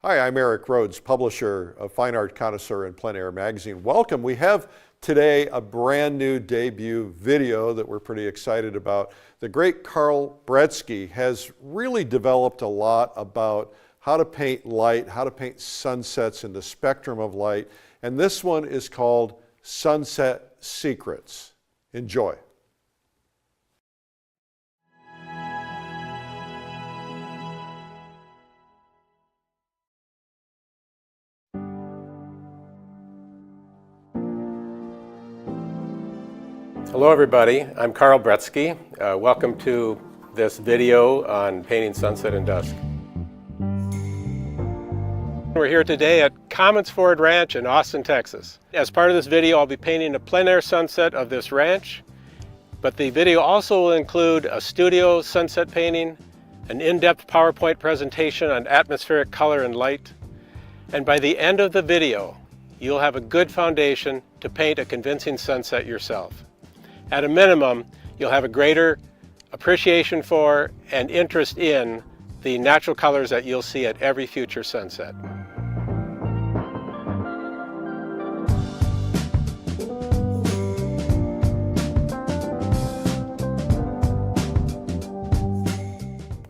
Hi, I'm Eric Rhodes, publisher of Fine Art Connoisseur and Plein Air magazine. Welcome. We have today a brand new debut video that we're pretty excited about. The great Carl Bretzke has really developed a lot about how to paint light, how to paint sunsets in the spectrum of light. And this one is called Sunset Secrets. Enjoy. Hello everybody, I'm Carl Bretzke. Welcome to this video on painting sunset and dusk. We're here today at Comets Ford Ranch in Austin, Texas. As part of this video, I'll be painting a plein air sunset of this ranch, but the video also will include a studio sunset painting, an in-depth PowerPoint presentation on atmospheric color and light, and by the end of the video, you'll have a good foundation to paint a convincing sunset yourself. At a minimum, you'll have a greater appreciation for and interest in the natural colors that you'll see at every future sunset.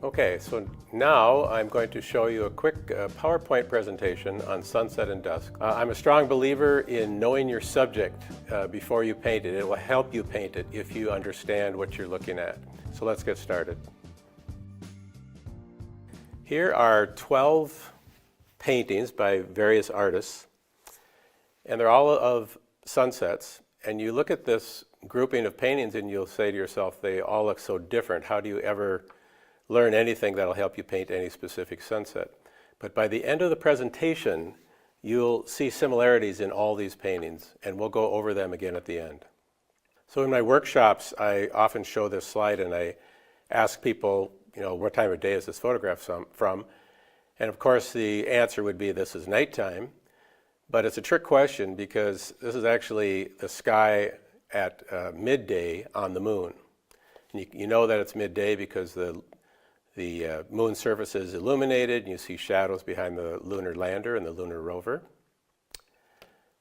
Okay, so now I'm going to show you a quick PowerPoint presentation on sunset and dusk. I'm a strong believer in knowing your subject before you paint it. It will help you paint it if you understand what you're looking at. So let's get started. Here are 12 paintings by various artists, and they're all of sunsets. And you look at this grouping of paintings and you'll say to yourself, they all look so different. How do you ever learn anything that'll help you paint any specific sunset? But by the end of the presentation, you'll see similarities in all these paintings, and we'll go over them again at the end. So in my workshops, I often show this slide and I ask people, what time of day is this photograph from? And of course the answer would be this is nighttime, but it's a trick question because this is actually the sky at midday on the moon. And you know that it's midday because the moon surface is illuminated and you see shadows behind the lunar lander and the lunar rover.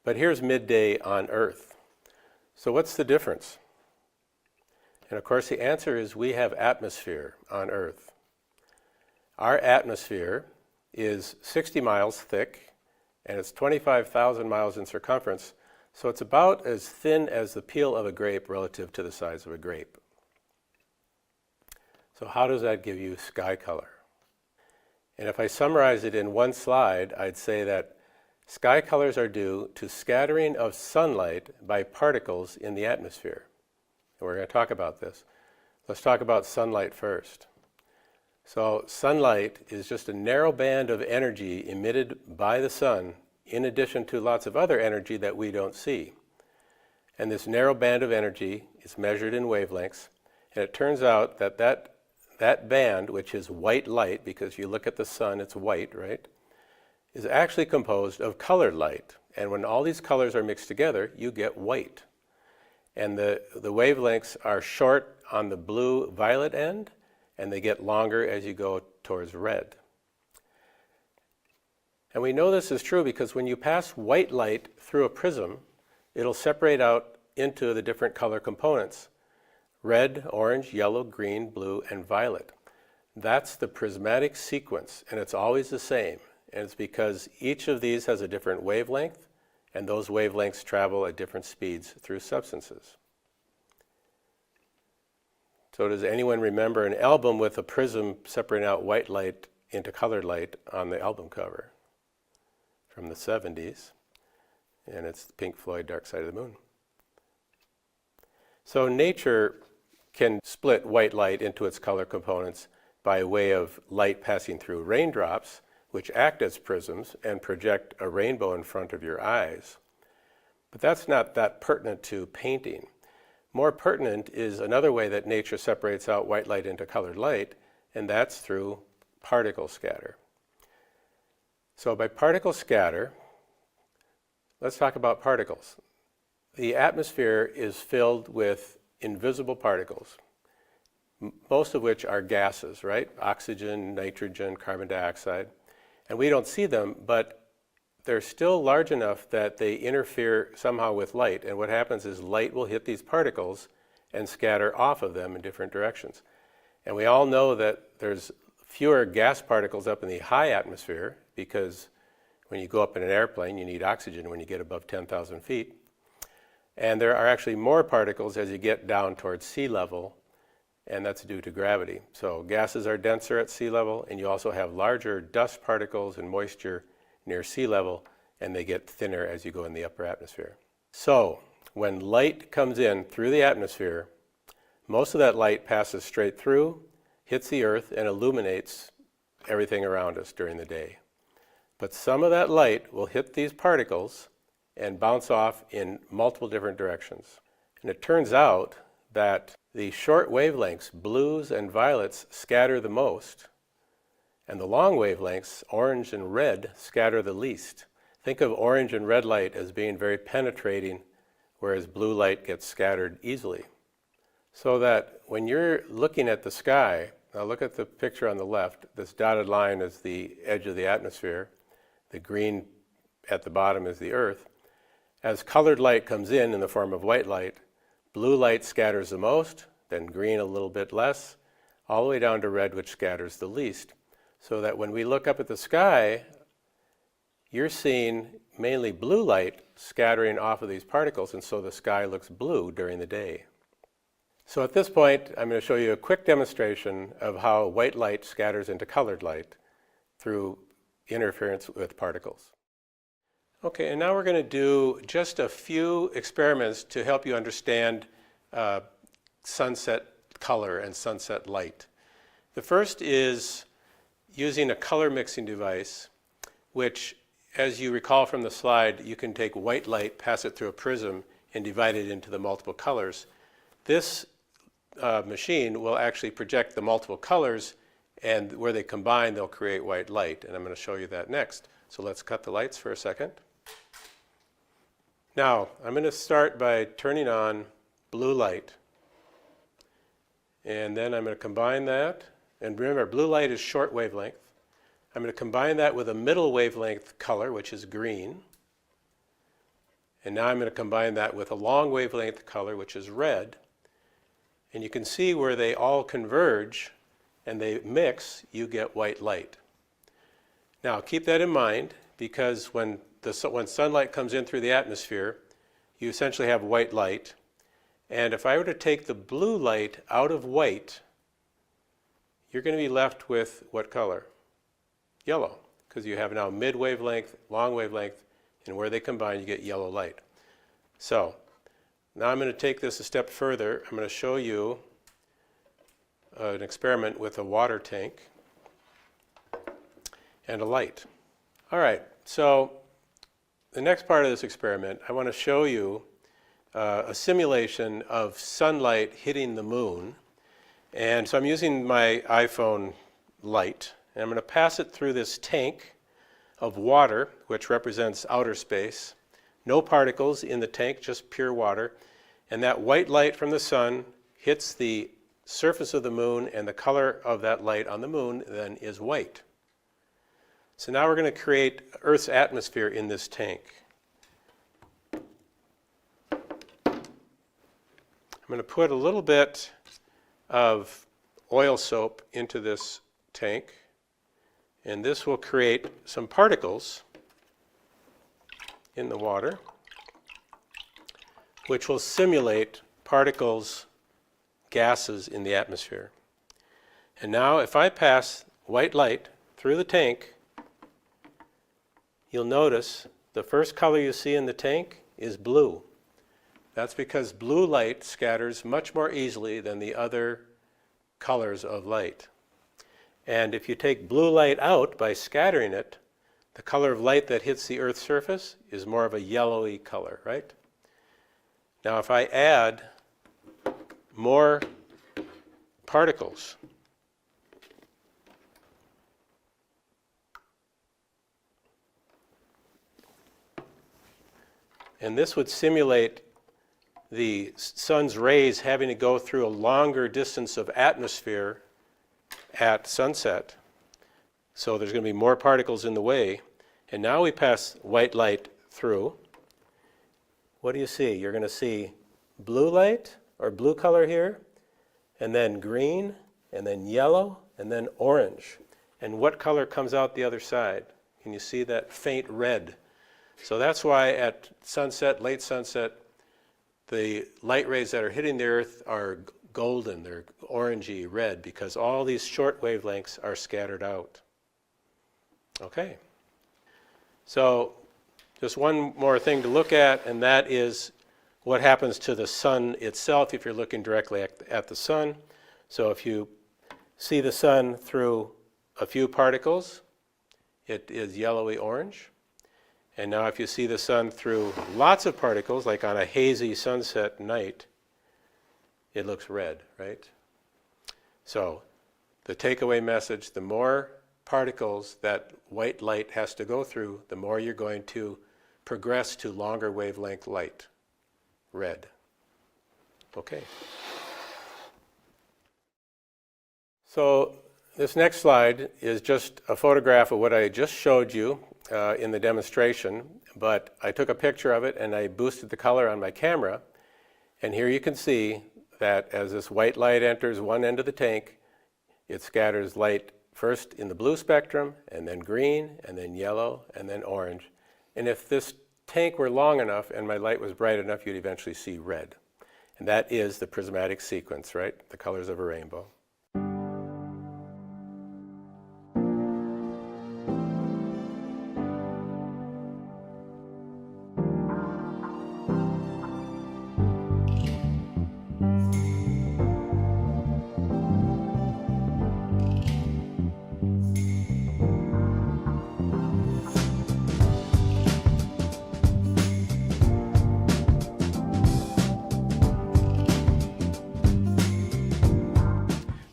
But here's midday on Earth. So what's the difference? And of course the answer is we have atmosphere on Earth. Our atmosphere is 60 miles thick and it's 25,000 miles in circumference, so it's about as thin as the peel of a grape relative to the size of a grape. So how does that give you sky color? And if I summarize it in one slide, I'd say that sky colors are due to scattering of sunlight by particles in the atmosphere. And we're going to talk about this. Let's talk about sunlight first. So sunlight is just a narrow band of energy emitted by the sun in addition to lots of other energy that we don't see. And this narrow band of energy is measured in wavelengths, and it turns out that that band, which is white light, because you look at the sun, it's white, right, is actually composed of colored light. And when all these colors are mixed together, you get white. And the wavelengths are short on the blue-violet end, and they get longer as you go towards red. And we know this is true because when you pass white light through a prism, it'll separate out into the different color components: red, orange, yellow, green, blue, and violet. That's the prismatic sequence, and it's always the same. And it's because each of these has a different wavelength, and those wavelengths travel at different speeds through substances. So does anyone remember an album with a prism separating out white light into colored light on the album cover? From the 70s, and it's Pink Floyd, Dark Side of the Moon. So nature can split white light into its color components by way of light passing through raindrops, which act as prisms and project a rainbow in front of your eyes. But that's not that pertinent to painting. More pertinent is another way that nature separates out white light into colored light, and that's through particle scatter. So by particle scatter, let's talk about particles. The atmosphere is filled with invisible particles, most of which are gases, right? Oxygen, nitrogen, carbon dioxide. And we don't see them, but they're still large enough that they interfere somehow with light. And what happens is light will hit these particles and scatter off of them in different directions. And we all know that there's fewer gas particles up in the high atmosphere, because when you go up in an airplane, you need oxygen when you get above 10,000 feet. And there are actually more particles as you get down towards sea level, and that's due to gravity. So gases are denser at sea level, and you also have larger dust particles and moisture near sea level, and they get thinner as you go in the upper atmosphere. So when light comes in through the atmosphere, most of that light passes straight through, hits the earth, and illuminates everything around us during the day. But some of that light will hit these particles and bounce off in multiple different directions. And it turns out that the short wavelengths, blues and violets, scatter the most, and the long wavelengths, orange and red, scatter the least. Think of orange and red light as being very penetrating, whereas blue light gets scattered easily. So that when you're looking at the sky, now look at the picture on the left, this dotted line is the edge of the atmosphere, the green at the bottom is the earth. As colored light comes in the form of white light, blue light scatters the most, then green a little bit less, all the way down to red, which scatters the least. So that when we look up at the sky, you're seeing mainly blue light scattering off of these particles, and so the sky looks blue during the day. So at this point, I'm going to show you a quick demonstration of how white light scatters into colored light through interference with particles. Okay, and now we're going to do just a few experiments to help you understand sunset color and sunset light. The first is using a color mixing device, which, as you recall from the slide, you can take white light, pass it through a prism, and divide it into the multiple colors. This machine will actually project the multiple colors, and where they combine, they'll create white light. And I'm going to show you that next. So let's cut the lights for a second. Now, I'm going to start by turning on blue light. And then I'm going to combine that. And remember, blue light is short wavelength. I'm going to combine that with a middle wavelength color, which is green. And now I'm going to combine that with a long wavelength color, which is red. And you can see where they all converge and they mix, you get white light. Now, keep that in mind, because when sunlight comes in through the atmosphere, you essentially have white light. And if I were to take the blue light out of white, you're going to be left with what color? Yellow, because you have now mid wavelength, long wavelength, and where they combine, you get yellow light. So now I'm going to take this a step further. I'm going to show you an experiment with a water tank and a light. All right, so the next part of this experiment, I want to show you a simulation of sunlight hitting the moon. And so I'm using my iPhone light, and I'm going to pass it through this tank of water, which represents outer space. No particles in the tank, just pure water. And that white light from the sun hits the surface of the moon, and the color of that light on the moon then is white. So now we're going to create Earth's atmosphere in this tank. I'm going to put a little bit of oil soap into this tank, and this will create some particles in the water, which will simulate particles, gases in the atmosphere. And now if I pass white light through the tank, you'll notice the first color you see in the tank is blue. That's because blue light scatters much more easily than the other colors of light. And if you take blue light out by scattering it, the color of light that hits the Earth's surface is more of a yellowy color, right? Now if I add more particles, and this would simulate the sun's rays having to go through a longer distance of atmosphere at sunset. So there's going to be more particles in the way. And now we pass white light through. What do you see? You're going to see blue light, or blue color here, and then green, and then yellow, and then orange. And what color comes out the other side? Can you see that faint red? So that's why at sunset, late sunset, the light rays that are hitting the Earth are golden, they're orangey red, because all these short wavelengths are scattered out. Okay. So just one more thing to look at, and that is what happens to the sun itself if you're looking directly at the sun. So if you see the sun through a few particles, it is yellowy orange. And now if you see the sun through lots of particles, like on a hazy sunset night, it looks red, right? So the takeaway message, the more particles that white light has to go through, the more you're going to progress to longer wavelength light, red. Okay. So this next slide is just a photograph of what I just showed you in the demonstration, but I took a picture of it and I boosted the color on my camera, and here you can see that as this white light enters one end of the tank, it scatters light first in the blue spectrum, and then green, and then yellow, and then orange. And if this tank were long enough and my light was bright enough, you'd eventually see red. And that is the prismatic sequence, right? The colors of a rainbow.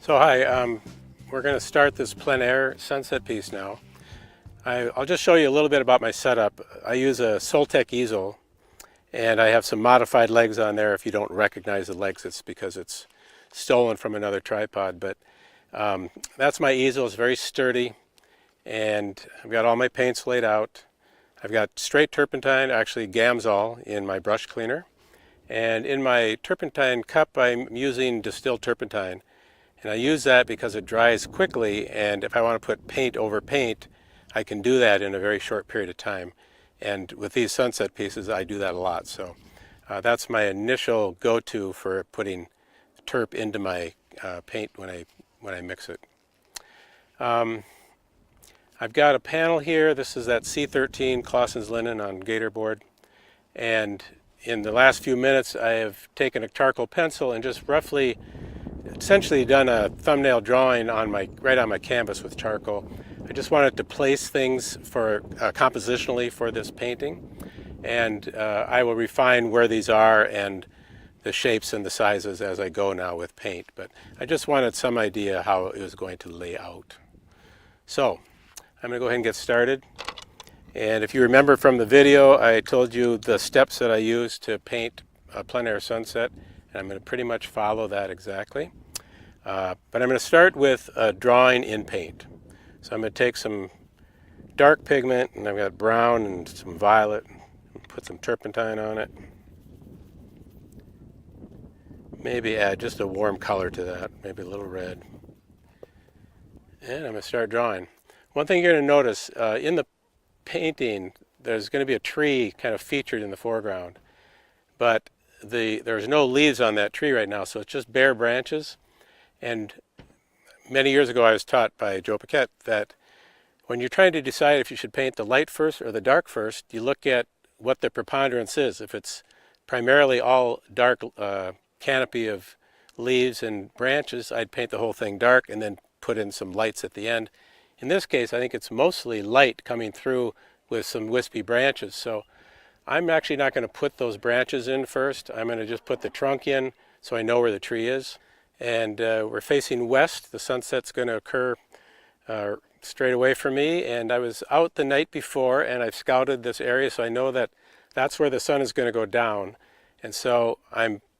So hi, we're going to start this plein air sunset piece now. I'll just show you a little bit about my setup. I use a Soltec easel, and I have some modified legs on there. If you don't recognize the legs, it's because it's stolen from another tripod. But that's my easel. It's very sturdy, and I've got all my paints laid out. I've got straight turpentine, actually Gamsol, in my brush cleaner. And in my turpentine cup, I'm using distilled turpentine. And I use that because it dries quickly, and if I want to put paint over paint, I can do that in a very short period of time. And with these sunset pieces, I do that a lot. So that's my initial go-to for putting turp into my paint when I mix it. I've got a panel here. This is that C13 Clausen's linen on gator board. And in the last few minutes, I have taken a charcoal pencil and just roughly essentially done a thumbnail drawing on right on my canvas with charcoal. I just wanted to place things for compositionally for this painting, and I will refine where these are and the shapes and the sizes as I go now with paint, but I just wanted some idea how it was going to lay out. So I'm going to go ahead and get started. And if you remember from the video, I told you the steps that I use to paint a plein air sunset, and I'm going to pretty much follow that exactly. But I'm going to start with drawing in paint. So I'm going to take some dark pigment, and I've got brown and some violet, and put some turpentine on it. Maybe add just a warm color to that, maybe a little red. And I'm going to start drawing. One thing you're going to notice, in the painting, there's going to be a tree kind of featured in the foreground. But there's no leaves on that tree right now, so it's just bare branches. And many years ago I was taught by Joe Paquette that when you're trying to decide if you should paint the light first or the dark first, you look at what the preponderance is. If it's primarily all dark canopy of leaves and branches, I'd paint the whole thing dark and then put in some lights at the end. In this case, I think it's mostly light coming through with some wispy branches. So I'm actually not going to put those branches in first. I'm going to just put the trunk in so I know where the tree is. And we're facing west. The sunset's going to occur straight away for me. And I was out the night before, and I've scouted this area, so I know that that's where the sun is going to go down. And so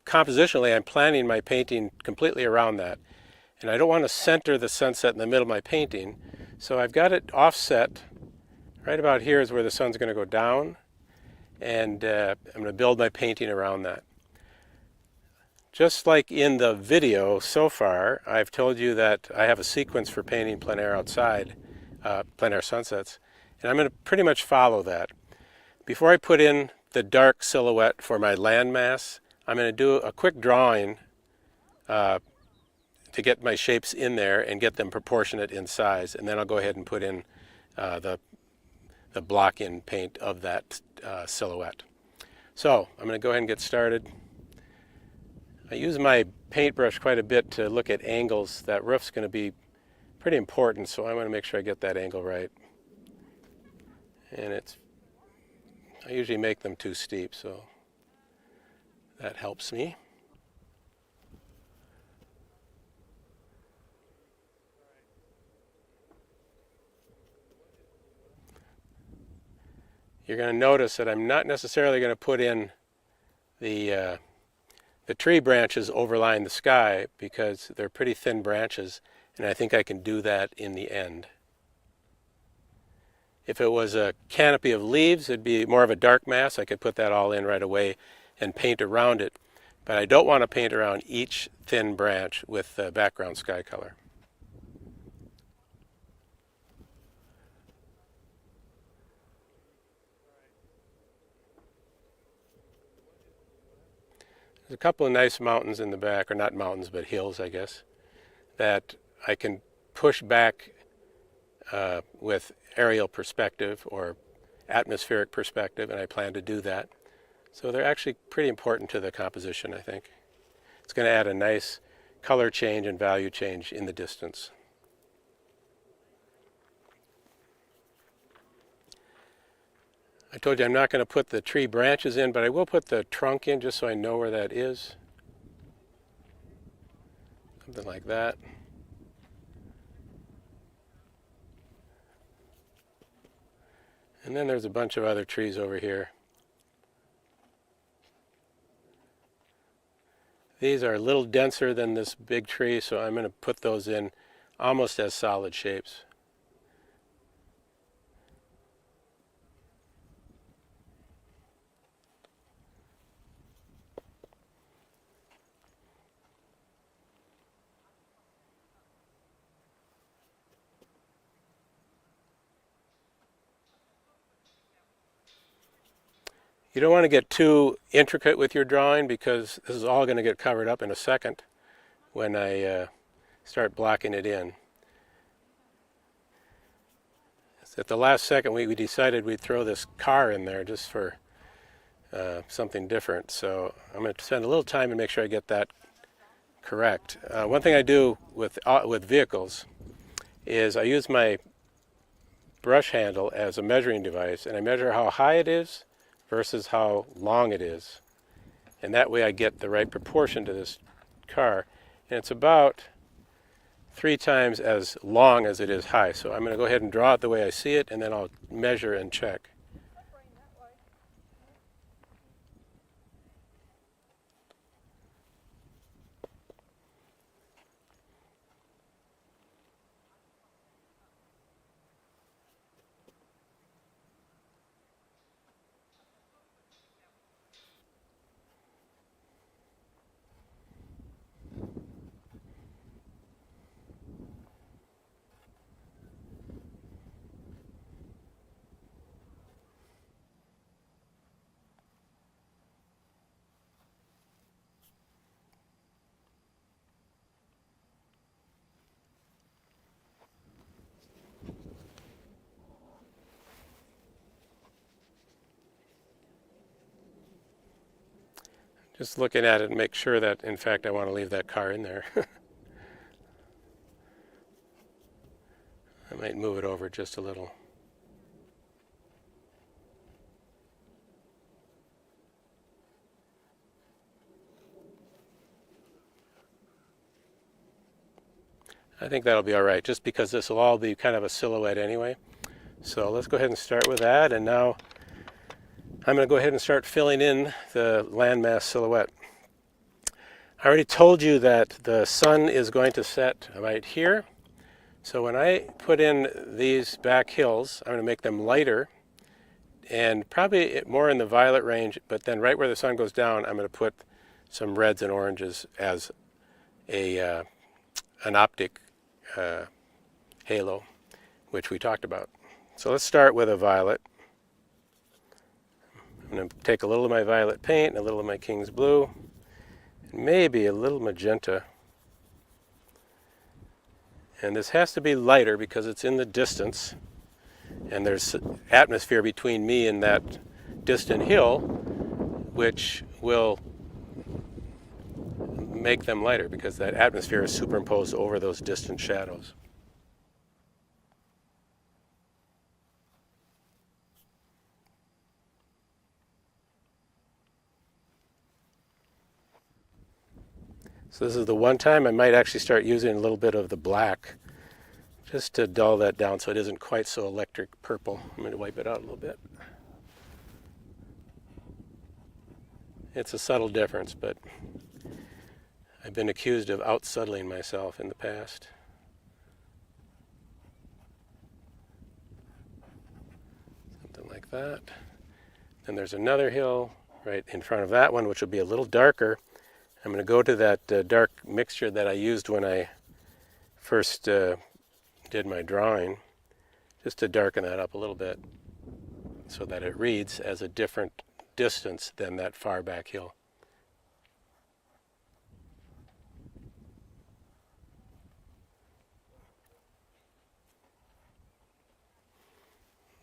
compositionally, I'm planning my painting completely around that. And I don't want to center the sunset in the middle of my painting. So I've got it offset. Right about here is where the sun's going to go down, and I'm going to build my painting around that. Just like in the video so far, I've told you that I have a sequence for painting plein air outside, plein air sunsets, and I'm going to pretty much follow that. Before I put in the dark silhouette for my landmass, I'm going to do a quick drawing to get my shapes in there and get them proportionate in size, and then I'll go ahead and put in the block-in paint of that silhouette. So I'm going to go ahead and get started. I use my paintbrush quite a bit to look at angles. That roof's going to be pretty important, so I want to make sure I get that angle right. And I usually make them too steep, so that helps me. You're going to notice that I'm not necessarily going to put in the tree branches overlying the sky because they're pretty thin branches, and I think I can do that in the end. If it was a canopy of leaves, it'd be more of a dark mass. I could put that all in right away and paint around it, but I don't want to paint around each thin branch with background sky color. There's a couple of nice mountains in the back, or not mountains, but hills, I guess, that I can push back with aerial perspective or atmospheric perspective, and I plan to do that. So they're actually pretty important to the composition, I think. It's going to add a nice color change and value change in the distance. I told you I'm not going to put the tree branches in, but I will put the trunk in just so I know where that is. Something like that. And then there's a bunch of other trees over here. These are a little denser than this big tree, so I'm going to put those in almost as solid shapes. You don't want to get too intricate with your drawing because this is all going to get covered up in a second when I start blocking it in. At the last second we decided we'd throw this car in there just for something different. So I'm going to spend a little time and make sure I get that correct. One thing I do with vehicles is I use my brush handle as a measuring device, and I measure how high it is versus how long it is. And that way I get the right proportion to this car. And it's about 3 times as long as it is high. So I'm going to go ahead and draw it the way I see it, and then I'll measure and check. Just looking at it and make sure that, in fact, I want to leave that car in there. I might move it over just a little. I think that'll be all right, just because this will all be kind of a silhouette anyway. So let's go ahead and start with that, and now I'm going to go ahead and start filling in the landmass silhouette. I already told you that the sun is going to set right here, So when I put in these back hills, I'm going to make them lighter and probably more in the violet range, but then right where the sun goes down, I'm going to put some reds and oranges as an optic halo, which we talked about. So let's start with a violet. I'm going to take a little of my violet paint and a little of my King's Blue, and maybe a little magenta. And this has to be lighter because it's in the distance, and there's atmosphere between me and that distant hill, which will make them lighter because that atmosphere is superimposed over those distant shadows. So this is the one time I might actually start using a little bit of the black just to dull that down so it isn't quite so electric purple. I'm going to wipe it out a little bit. It's a subtle difference, but I've been accused of out-subtling myself in the past. Something like that. Then there's another hill right in front of that one, which will be a little darker. I'm going to go to that dark mixture that I used when I first did my drawing, just to darken that up a little bit so that it reads as a different distance than that far back hill.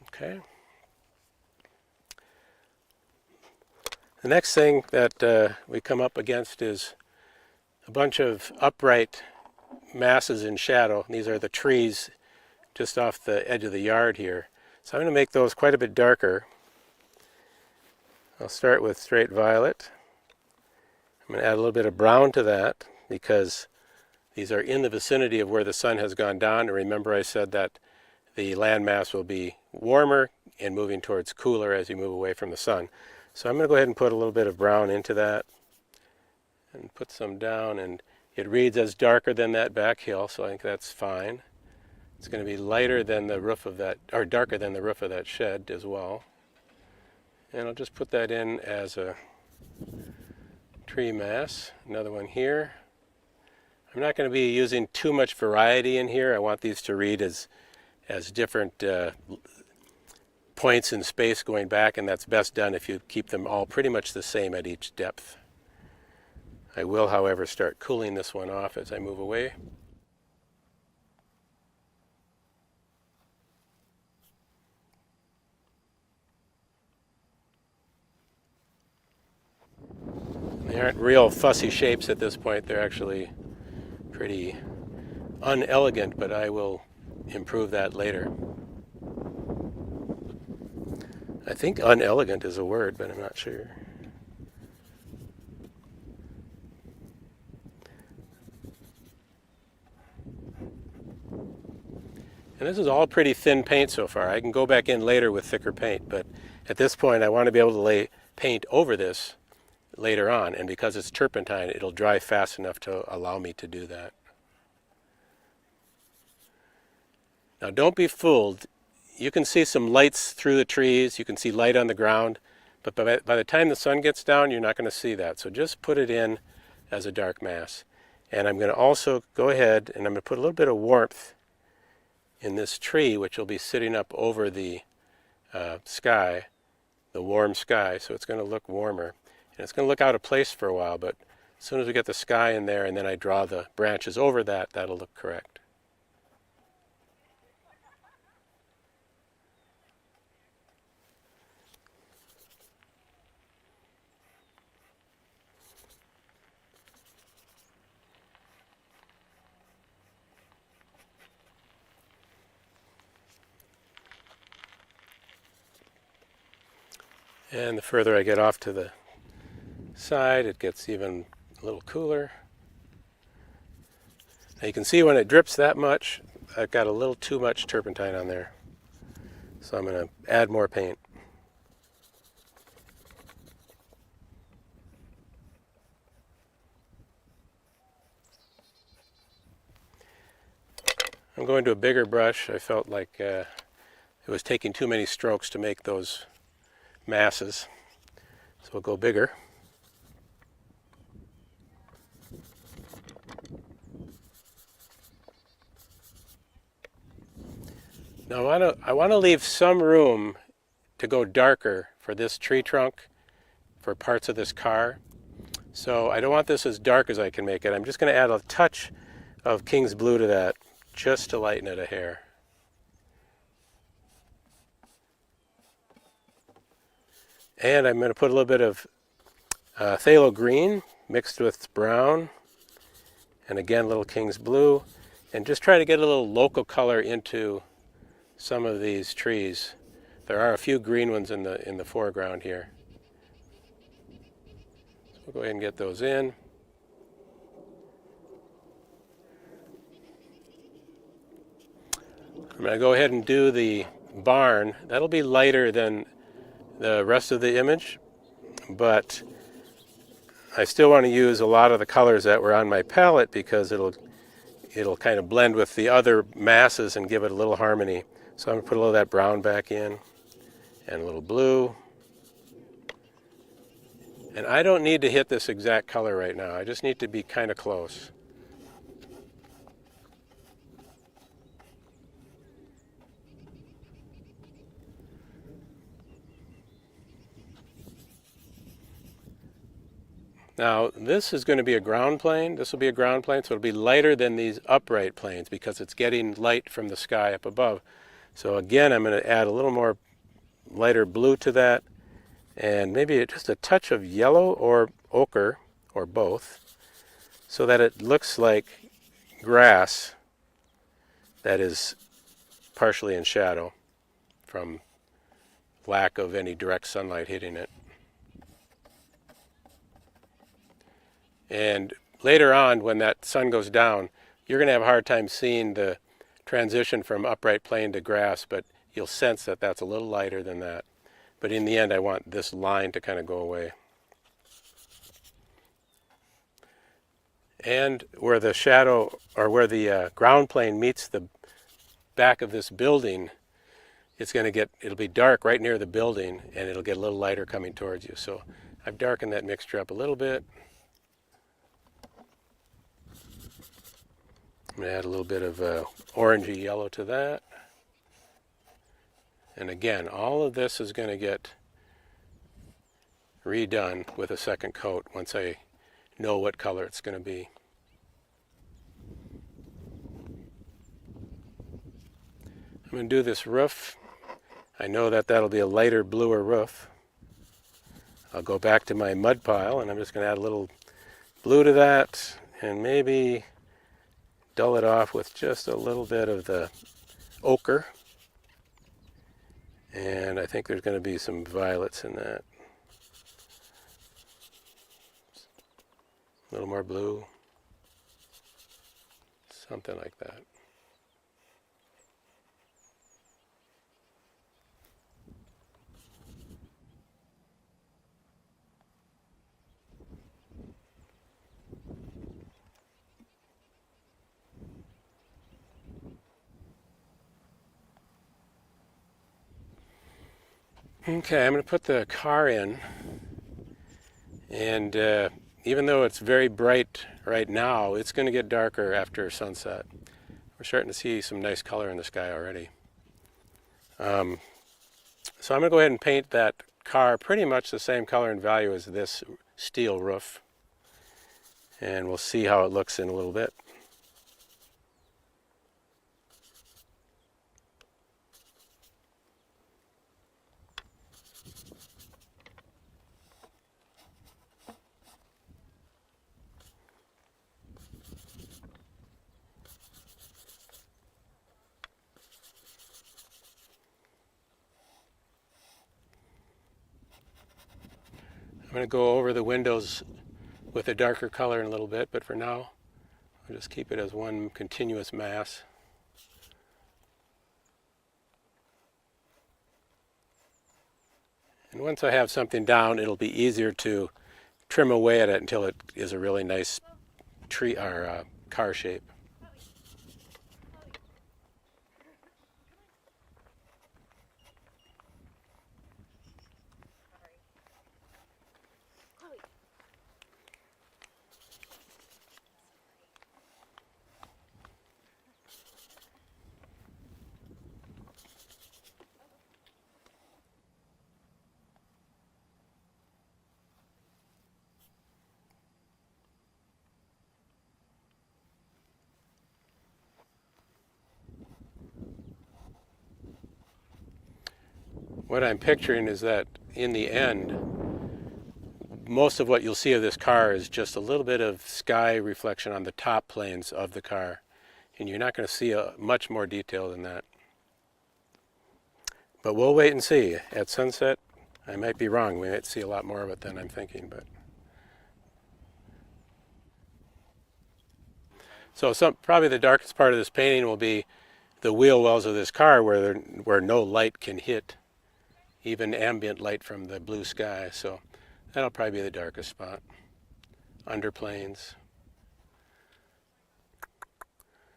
Okay. The next thing that we come up against is a bunch of upright masses in shadow. These are the trees just off the edge of the yard here. So I'm going to make those quite a bit darker. I'll start with straight violet. I'm going to add a little bit of brown to that because these are in the vicinity of where the sun has gone down. And remember I said that the landmass will be warmer and moving towards cooler as you move away from the sun. So I'm going to go ahead and put a little bit of brown into that and put some down, and it reads as darker than that back hill, so I think that's fine. It's going to be lighter than the roof of that, or darker than the roof of that shed as well. And I'll just put that in as a tree mass. Another one here. I'm not going to be using too much variety in here. I want these to read as different points in space going back, and that's best done if you keep them all pretty much the same at each depth. I will, however, start cooling this one off as I move away. They aren't real fussy shapes at this point. They're actually pretty unelegant, but I will improve that later. I think unelegant is a word, but I'm not sure. And this is all pretty thin paint so far. I can go back in later with thicker paint, but at this point I want to be able to lay paint over this later on, and because it's turpentine, it'll dry fast enough to allow me to do that. Now don't be fooled. You can see some lights through the trees, you can see light on the ground, but by the time the sun gets down, you're not going to see that. So just put it in as a dark mass. And I'm going to also go ahead and I'm going to put a little bit of warmth in this tree, which will be sitting up over the sky, the warm sky, so it's going to look warmer. And it's going to look out of place for a while, but as soon as we get the sky in there and then I draw the branches over that, that'll look correct. And the further I get off to the side, it gets even a little cooler. Now you can see when it drips that much, I've got a little too much turpentine on there. So I'm going to add more paint. I'm going to a bigger brush. I felt like it was taking too many strokes to make those masses. So we'll go bigger. Now I want to leave some room to go darker for this tree trunk, for parts of this car. So I don't want this as dark as I can make it. I'm just going to add a touch of King's Blue to that, just to lighten it a hair. And I'm going to put a little bit of phthalo green mixed with brown, and again a little King's Blue, and just try to get a little local color into some of these trees. There are a few green ones in the foreground here. So we'll go ahead and get those in. I'm going to go ahead and do the barn. That'll be lighter than the rest of the image, but I still want to use a lot of the colors that were on my palette because it'll kind of blend with the other masses and give it a little harmony. So I'm going to put a little of that brown back in and a little blue. And I don't need to hit this exact color right now. I just need to be kind of close. Now this is going to be a ground plane. This will be a ground plane, so it'll be lighter than these upright planes because it's getting light from the sky up above. So again, I'm going to add a little more lighter blue to that, and maybe just a touch of yellow or ochre, or both, so that it looks like grass that is partially in shadow from lack of any direct sunlight hitting it. And later on, when that sun goes down, you're going to have a hard time seeing the transition from upright plane to grass, but you'll sense that that's a little lighter than that. But in the end, I want this line to kind of go away. And where the shadow, or where the ground plane meets the back of this building, it'll be dark right near the building, and it'll get a little lighter coming towards you. So I've darkened that mixture up a little bit. I'm going to add a little bit of orangey yellow to that. And again, all of this is going to get redone with a second coat once I know what color it's going to be. I'm going to do this roof. I know that that'll be a lighter, bluer roof. I'll go back to my mud pile, and I'm just going to add a little blue to that, and maybe dull it off with just a little bit of the ochre. And I think there's going to be some violets in that. A little more blue. Something like that. Okay, I'm going to put the car in, and even though it's very bright right now, it's going to get darker after sunset. We're starting to see some nice color in the sky already. So I'm going to go ahead and paint that car pretty much the same color and value as this steel roof, and we'll see how it looks in a little bit. I'm going to go over the windows with a darker color in a little bit, but for now, I'll just keep it as one continuous mass. And once I have something down, it'll be easier to trim away at it until it is a really nice tree or car shape. what I'm picturing is that in the end, most of what you'll see of this car is just a little bit of sky reflection on the top planes of the car. And you're not going to see much more detail than that. But we'll wait and see. At sunset, I might be wrong. We might see a lot more of it than I'm thinking. But so probably the darkest part of this painting will be the wheel wells of this car where no light can hit, even ambient light from the blue sky. So that'll probably be the darkest spot. Underplanes.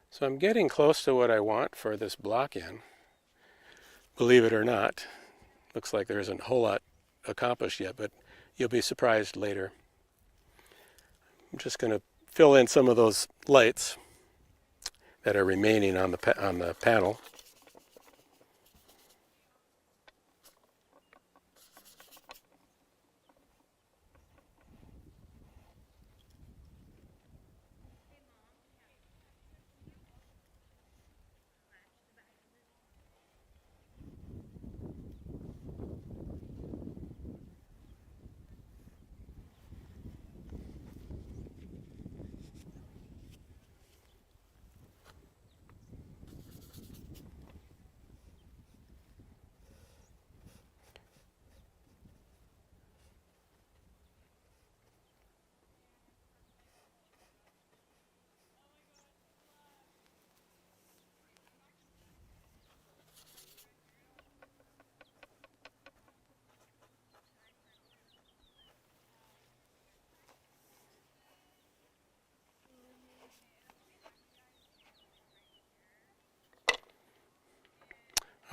So I'm getting close to what I want for this block in. Believe it or not, looks like there isn't a whole lot accomplished yet, but you'll be surprised later. I'm just going to fill in some of those lights that are remaining on the panel.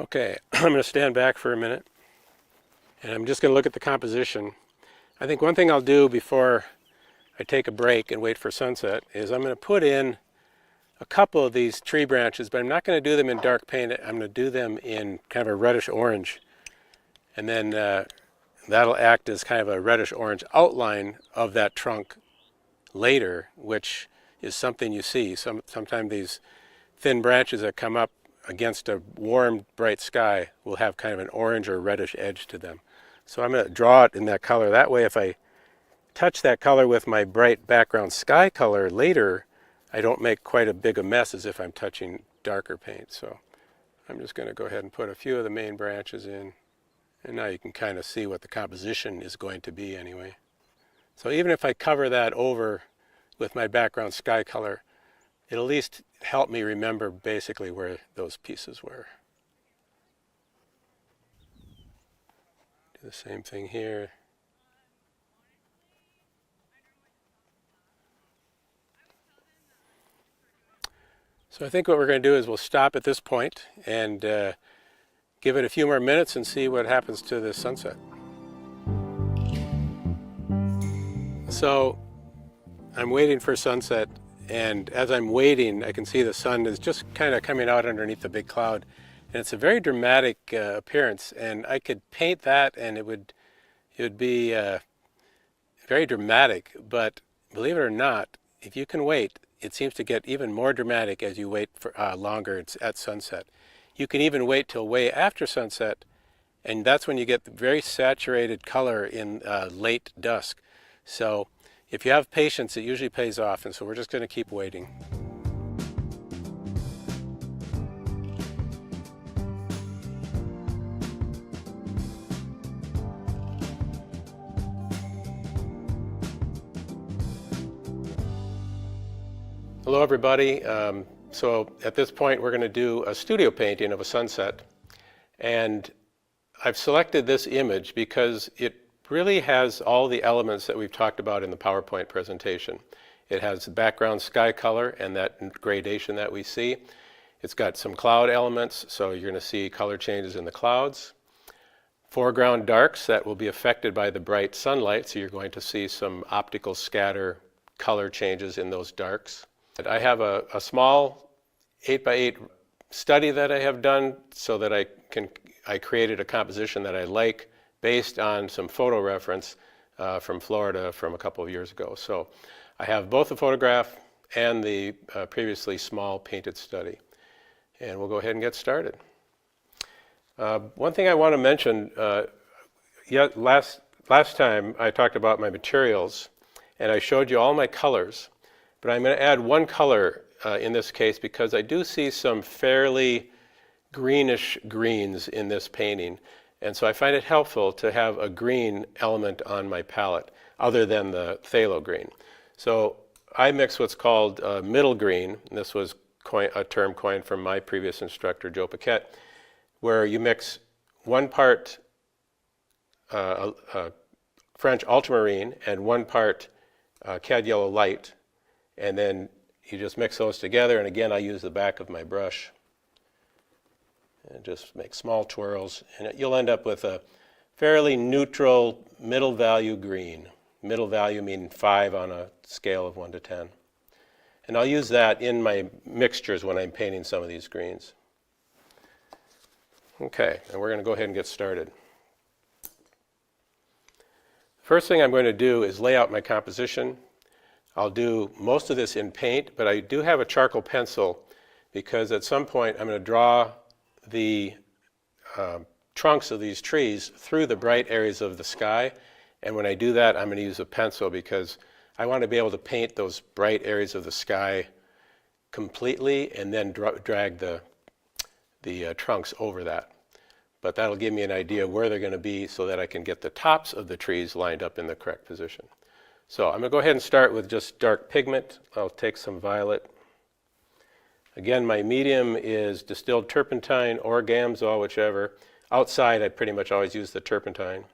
Okay, I'm going to stand back for a minute, and I'm just going to look at the composition. I think one thing I'll do before I take a break and wait for sunset is I'm going to put in a couple of these tree branches, but I'm not going to do them in dark paint. I'm going to do them in kind of a reddish orange, and then that'll act as kind of a reddish orange outline of that trunk later, which is something you see. Sometimes these thin branches that come up against a warm, bright sky will have kind of an orange or reddish edge to them. So I'm going to draw it in that color. That way, if I touch that color with my bright background sky color later, I don't make quite a big a mess as if I'm touching darker paint. So I'm just going to go ahead and put a few of the main branches in. And now you can kind of see what the composition is going to be anyway. So even if I cover that over with my background sky color, it'll at least help me remember basically where those pieces were. Do the same thing here. So I think what we're going to do is we'll stop at this point and give it a few more minutes and see what happens to the sunset. So I'm waiting for sunset, and as I'm waiting, I can see the sun is just kind of coming out underneath the big cloud. And it's a very dramatic appearance, and I could paint that and it would be very dramatic. But believe it or not, if you can wait, it seems to get even more dramatic as you wait for longer. It's at sunset. You can even wait till way after sunset, and that's when you get the very saturated color in late dusk. So if you have patience, it usually pays off, and so we're just going to keep waiting. Hello everybody. So at this point we're going to do a studio painting of a sunset, and I've selected this image because it really has all the elements that we've talked about in the PowerPoint presentation. It has the background sky color and that gradation that we see. It's got some cloud elements, so you're going to see color changes in the clouds. Foreground darks that will be affected by the bright sunlight, so you're going to see some optical scatter color changes in those darks. I have a small 8x8 study that I have done so that I created a composition that I like based on some photo reference from Florida from a couple of years ago. So I have both the photograph and the previously small painted study. And we'll go ahead and get started. One thing I want to mention, last time I talked about my materials, and I showed you all my colors, but I'm going to add one color in this case because I do see some fairly greenish greens in this painting, and so I find it helpful to have a green element on my palette other than the phthalo green. So I mix what's called middle green, and this was a term coined from my previous instructor, Joe Paquette, where you mix 1 part French ultramarine and 1 part cad yellow light, and then you just mix those together, and again I use the back of my brush and just make small twirls, and you'll end up with a fairly neutral middle value green. Middle value meaning 5 on a scale of 1 to 10. And I'll use that in my mixtures when I'm painting some of these greens. Okay, and we're going to go ahead and get started. First thing I'm going to do is lay out my composition. I'll do most of this in paint, but I do have a charcoal pencil because at some point I'm going to draw the trunks of these trees through the bright areas of the sky. And when I do that, I'm going to use a pencil because I want to be able to paint those bright areas of the sky completely and then drag the trunks over that. But that'll give me an idea where they're going to be so that I can get the tops of the trees lined up in the correct position. So I'm going to go ahead and start with just dark pigment. I'll take some violet. Again, my medium is distilled turpentine or Gamsol, whichever. Outside, I pretty much always use the turpentine.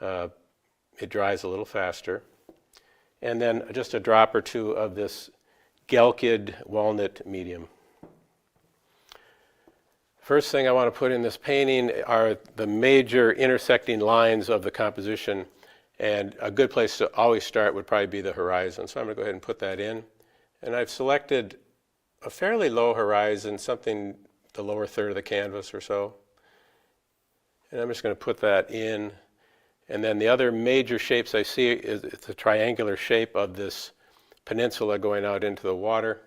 It dries a little faster. And then just a drop or two of this Gelkid walnut medium. First thing I want to put in this painting are the major intersecting lines of the composition. And a good place to always start would probably be the horizon. So I'm going to go ahead and put that in. And I've selected a fairly low horizon, something the lower third of the canvas or so. And I'm just going to put that in. And then the other major shapes I see is the triangular shape of this peninsula going out into the water.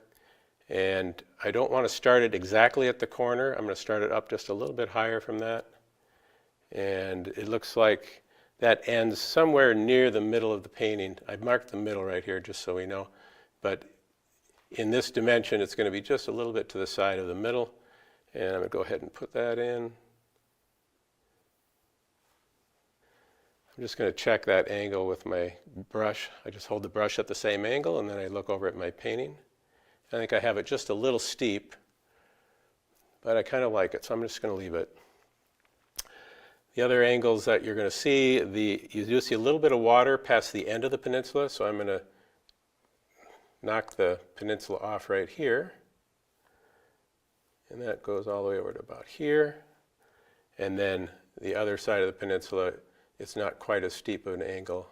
And I don't want to start it exactly at the corner. I'm going to start it up just a little bit higher from that. And it looks like that ends somewhere near the middle of the painting. I've marked the middle right here just so we know. But in this dimension, it's going to be just a little bit to the side of the middle. And I'm going to go ahead and put that in. I'm just going to check that angle with my brush. I just hold the brush at the same angle, and then I look over at my painting. I think I have it just a little steep, but I kind of like it, so I'm just going to leave it. The other angles that you're going to see, you do see a little bit of water past the end of the peninsula, so I'm going to knock the peninsula off right here. And that goes all the way over to about here. And then the other side of the peninsula, it's not quite as steep of an angle.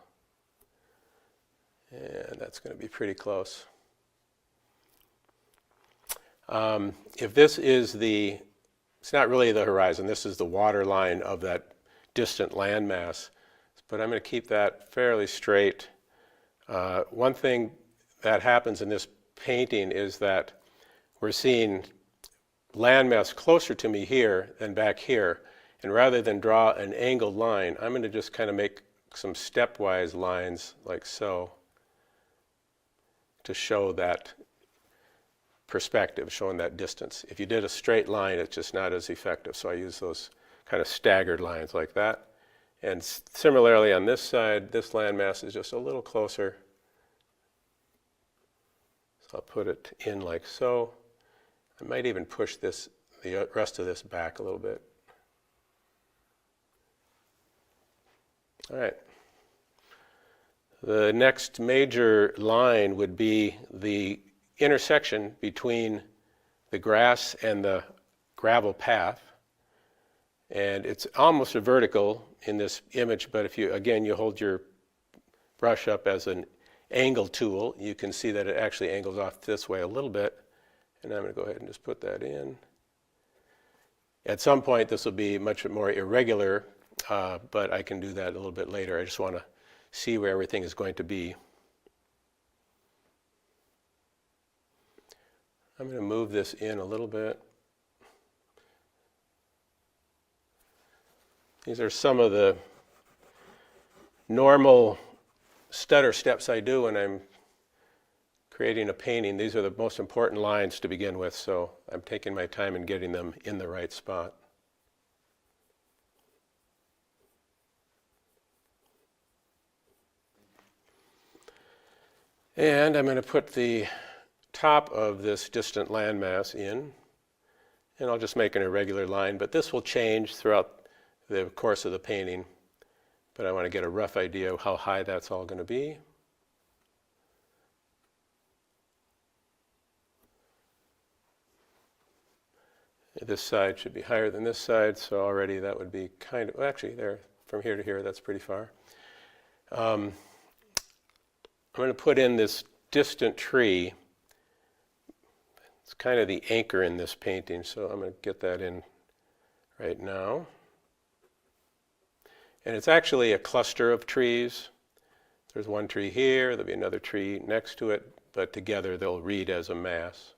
And that's going to be pretty close. If this is it's not really the horizon, this is the water line of that distant landmass, but I'm going to keep that fairly straight. One thing that happens in this painting is that we're seeing landmass closer to me here than back here, and rather than draw an angled line, I'm going to just kind of make some stepwise lines like so to show that perspective, showing that distance. If you did a straight line, it's just not as effective, so I use those kind of staggered lines like that. And similarly on this side, this landmass is just a little closer. So I'll put it in like so. I might even push the rest of this back a little bit. All right. The next major line would be the intersection between the grass and the gravel path. And it's almost a vertical in this image, but if you hold your brush up as an angle tool, you can see that it actually angles off this way a little bit. And I'm going to go ahead and just put that in. At some point, this will be much more irregular, but I can do that a little bit later. I just want to see where everything is going to be. I'm going to move this in a little bit. These are some of the normal stutter steps I do when I'm creating a painting. These are the most important lines to begin with, so I'm taking my time and getting them in the right spot. And I'm going to put the top of this distant landmass in, and I'll just make an irregular line, but this will change throughout the course of the painting. But I want to get a rough idea of how high that's all going to be. This side should be higher than this side, so already that would be kind of, well, actually there, from here to here, that's pretty far. I'm going to put in this distant tree. It's kind of the anchor in this painting, so I'm going to get that in right now. And it's actually a cluster of trees. There's one tree here, there'll be another tree next to it, but together they'll read as a mass.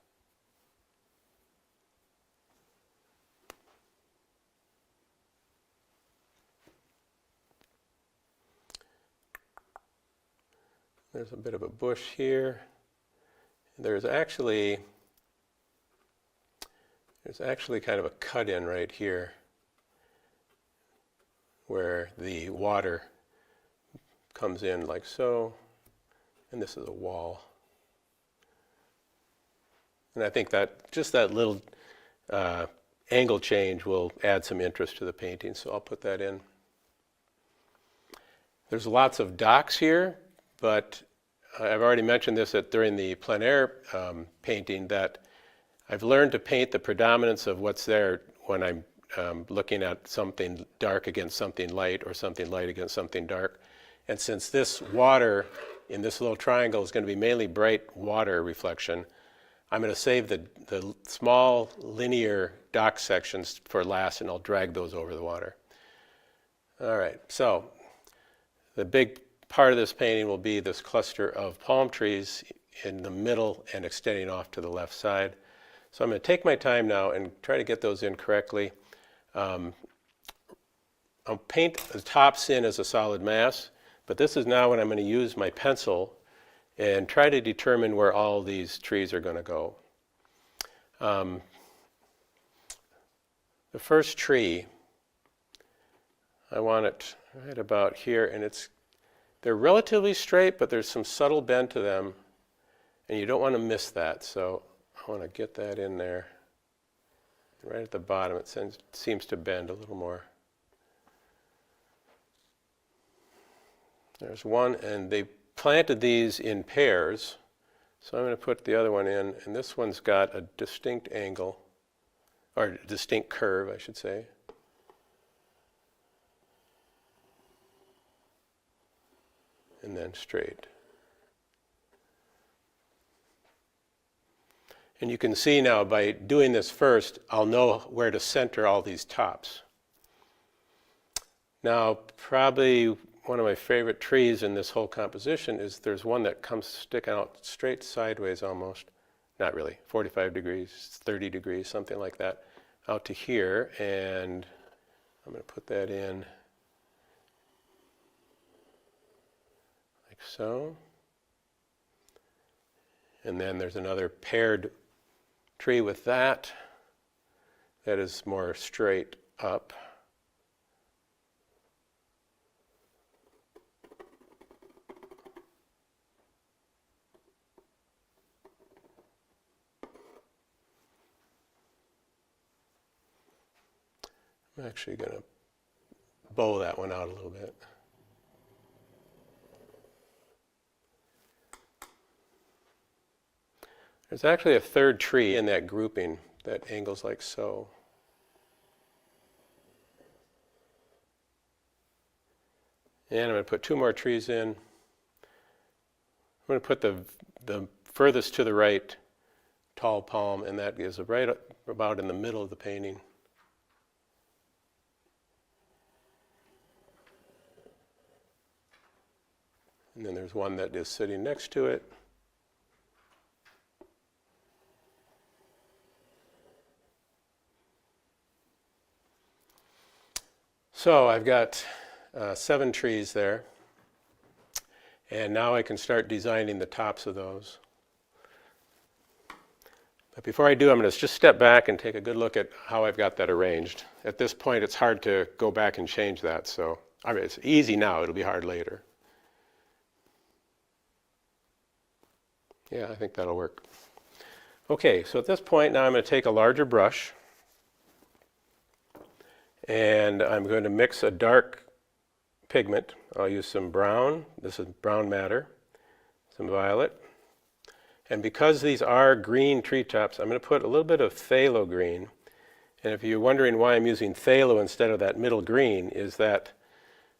There's a bit of a bush here. There's actually kind of a cut in right here where the water comes in like so, and this is a wall. And I think that just that little angle change will add some interest to the painting, so I'll put that in. There's lots of docks here, but I've already mentioned this during the plein air painting, that I've learned to paint the predominance of what's there when I'm looking at something dark against something light, or something light against something dark. And since this water in this little triangle is going to be mainly bright water reflection, I'm going to save the small linear dock sections for last, and I'll drag those over the water. All right, so the big part of this painting will be this cluster of palm trees in the middle and extending off to the left side. So I'm going to take my time now and try to get those in correctly. I'll paint the tops in as a solid mass, but this is now when I'm going to use my pencil and try to determine where all these trees are going to go. The first tree, I want it right about here, and they're relatively straight, but there's some subtle bend to them, and you don't want to miss that, so I want to get that in there. Right at the bottom, it seems to bend a little more. There's one, and they planted these in pairs, so I'm going to put the other one in, and this one's got a distinct angle, or a distinct curve, I should say. And then straight. And you can see now by doing this first, I'll know where to center all these tops. Now, probably one of my favorite trees in this whole composition is there's one that comes sticking out straight sideways almost. Not really, 45 degrees, 30 degrees, something like that, out to here. And I'm going to put that in like so. And then there's another paired tree with that is more straight up. I'm actually going to bow that one out a little bit. There's actually a third tree in that grouping that angles like so. And I'm going to put two more trees in. I'm going to put the furthest to the right tall palm, and that is right about in the middle of the painting. And then there's one that is sitting next to it. So I've got 7 trees there, and now I can start designing the tops of those. But before I do, I'm going to just step back and take a good look at how I've got that arranged. At this point, it's hard to go back and change that, so I mean, it's easy now, it'll be hard later. Yeah, I think that'll work. Okay, so at this point now I'm going to take a larger brush, and I'm going to mix a dark pigment. I'll use some brown, this is brown madder, some violet, and because these are green treetops, I'm going to put a little bit of phthalo green. And if you're wondering why I'm using phthalo instead of that middle green, is that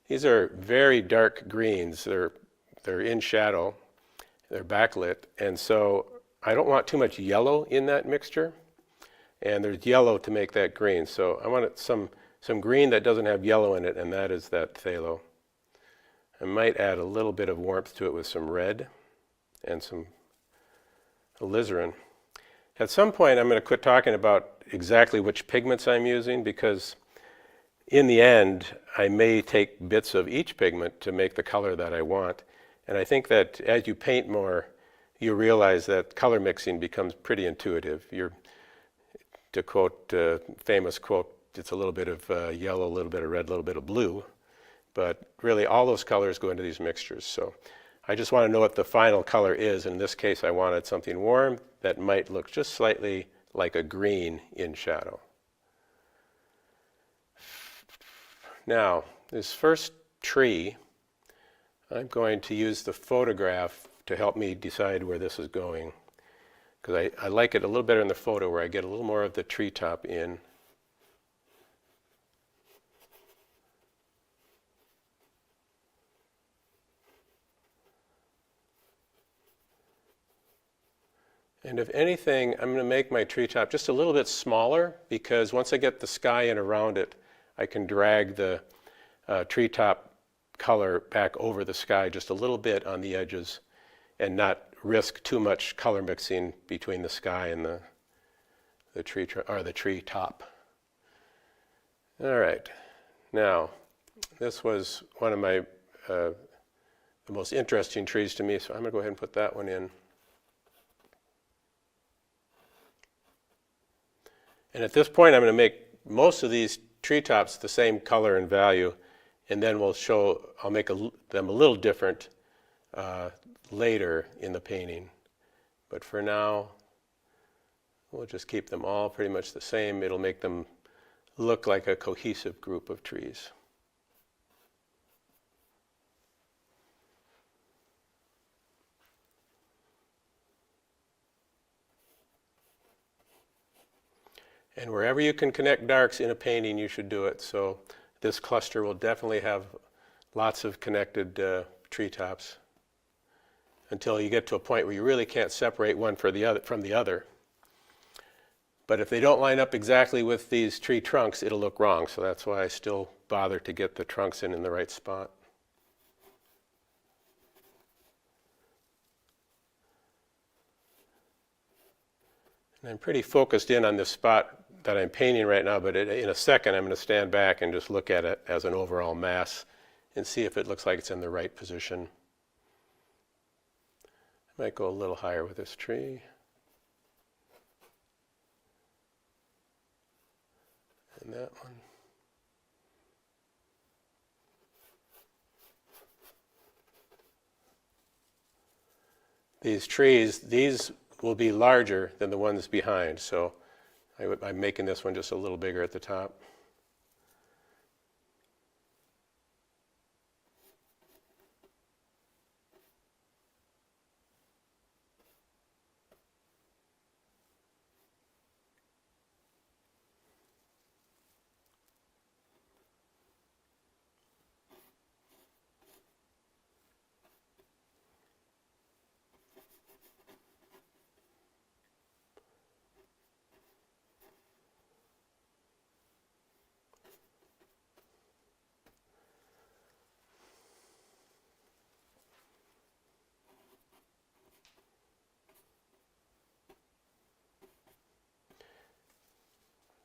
these are very dark greens. They're in shadow, they're backlit, and so I don't want too much yellow in that mixture, and there's yellow to make that green. So I want some green that doesn't have yellow in it, and that is that phthalo. I might add a little bit of warmth to it with some red and some alizarin. At some point I'm going to quit talking about exactly which pigments I'm using, because in the end I may take bits of each pigment to make the color that I want. And I think that as you paint more, you realize that color mixing becomes pretty intuitive. To quote a famous quote, it's a little bit of yellow, a little bit of red, a little bit of blue, but really all those colors go into these mixtures. So I just want to know what the final color is. In this case, I wanted something warm that might look just slightly like a green in shadow. Now, this first tree, I'm going to use the photograph to help me decide where this is going, because I like it a little better in the photo where I get a little more of the treetop in. And if anything, I'm going to make my treetop just a little bit smaller, because once I get the sky in around it, I can drag the treetop color back over the sky just a little bit on the edges and not risk too much color mixing between the sky and the tree top. All right. Now, this was one of my the most interesting trees to me, so I'm going to go ahead and put that one in. And at this point, I'm going to make most of these treetops the same color and value, and then I'll make them a little different later in the painting. But for now, we'll just keep them all pretty much the same. It'll make them look like a cohesive group of trees. And wherever you can connect darks in a painting, you should do it. So this cluster will definitely have lots of connected treetops until you get to a point where you really can't separate one from the other. But if they don't line up exactly with these tree trunks, it'll look wrong. So that's why I still bother to get the trunks in the right spot. And I'm pretty focused in on this spot that I'm painting right now, but in a second I'm going to stand back and just look at it as an overall mass and see if it looks like it's in the right position. I might go a little higher with this tree. And that one. These trees, these will be larger than the ones behind, so I'm making this one just a little bigger at the top.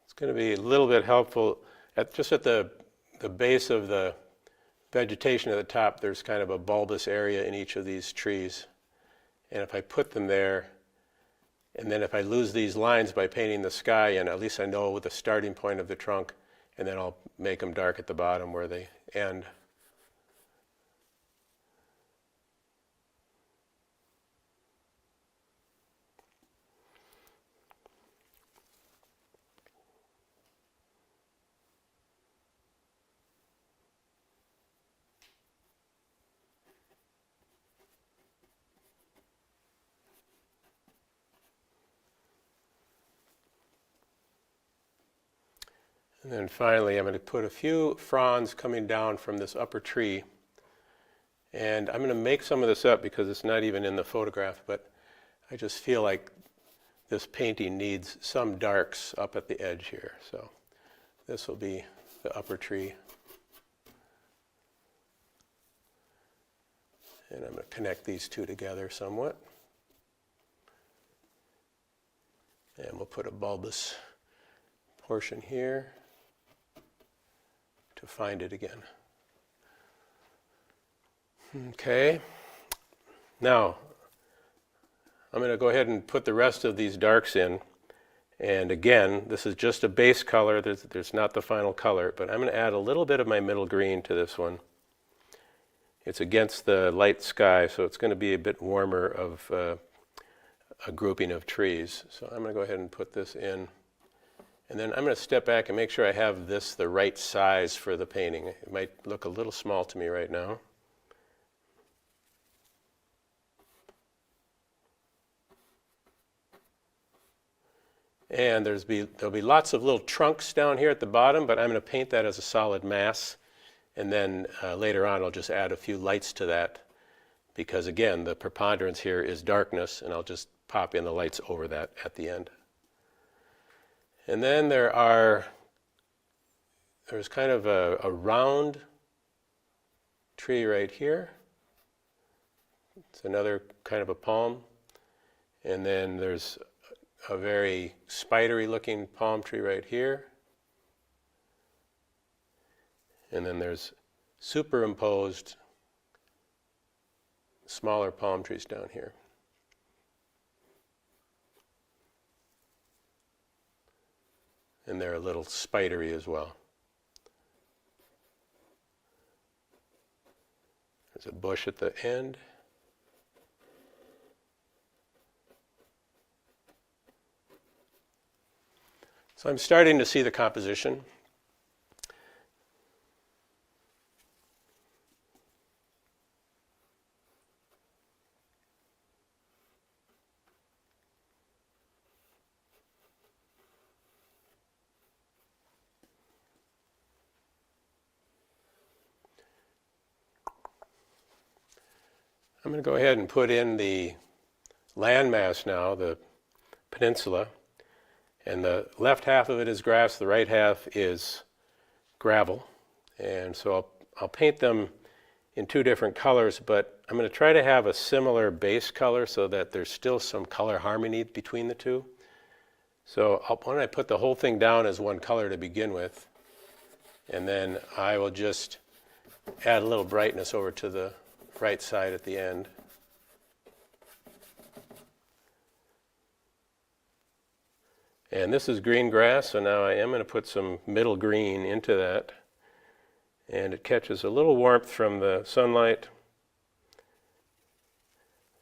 It's going to be a little bit helpful just at the the base of the vegetation at the top, there's kind of a bulbous area in each of these trees. And if I put them there, and then if I lose these lines by painting the sky in, at least I know the starting point of the trunk, and then I'll make them dark at the bottom where they end. And then finally, I'm going to put a few fronds coming down from this upper tree. And I'm going to make some of this up because it's not even in the photograph, but I just feel like this painting needs some darks up at the edge here. So this will be the upper tree. And I'm going to connect these two together somewhat. And we'll put a bulbous portion here to find it again. Okay, now I'm going to go ahead and put the rest of these darks in. And again, this is just a base color, there's not the final color, but I'm going to add a little bit of my middle green to this one. It's against the light sky, so it's going to be a bit warmer of a grouping of trees. So I'm going to go ahead and put this in. And then I'm going to step back and make sure I have this the right size for the painting. It might look a little small to me right now. And there'll be lots of little trunks down here at the bottom, but I'm going to paint that as a solid mass. And then later on I'll just add a few lights to that because again the preponderance here is darkness, and I'll just pop in the lights over that at the end. And then there's kind of a round tree right here. It's another kind of a palm. And then there's a very spidery looking palm tree right here. And then there's superimposed smaller palm trees down here. And they're a little spidery as well. There's a bush at the end. So I'm starting to see the composition. I'm going to go ahead and put in the landmass now, the peninsula. And the left half of it is grass, the right half is gravel. And so I'll paint them in two different colors, but I'm going to try to have a similar base color so that there's still some color harmony between the two. So why don't I put the whole thing down as one color to begin with, and then I will just add a little brightness over to the right side at the end. And this is green grass, so now I am going to put some middle green into that. And it catches a little warmth from the sunlight.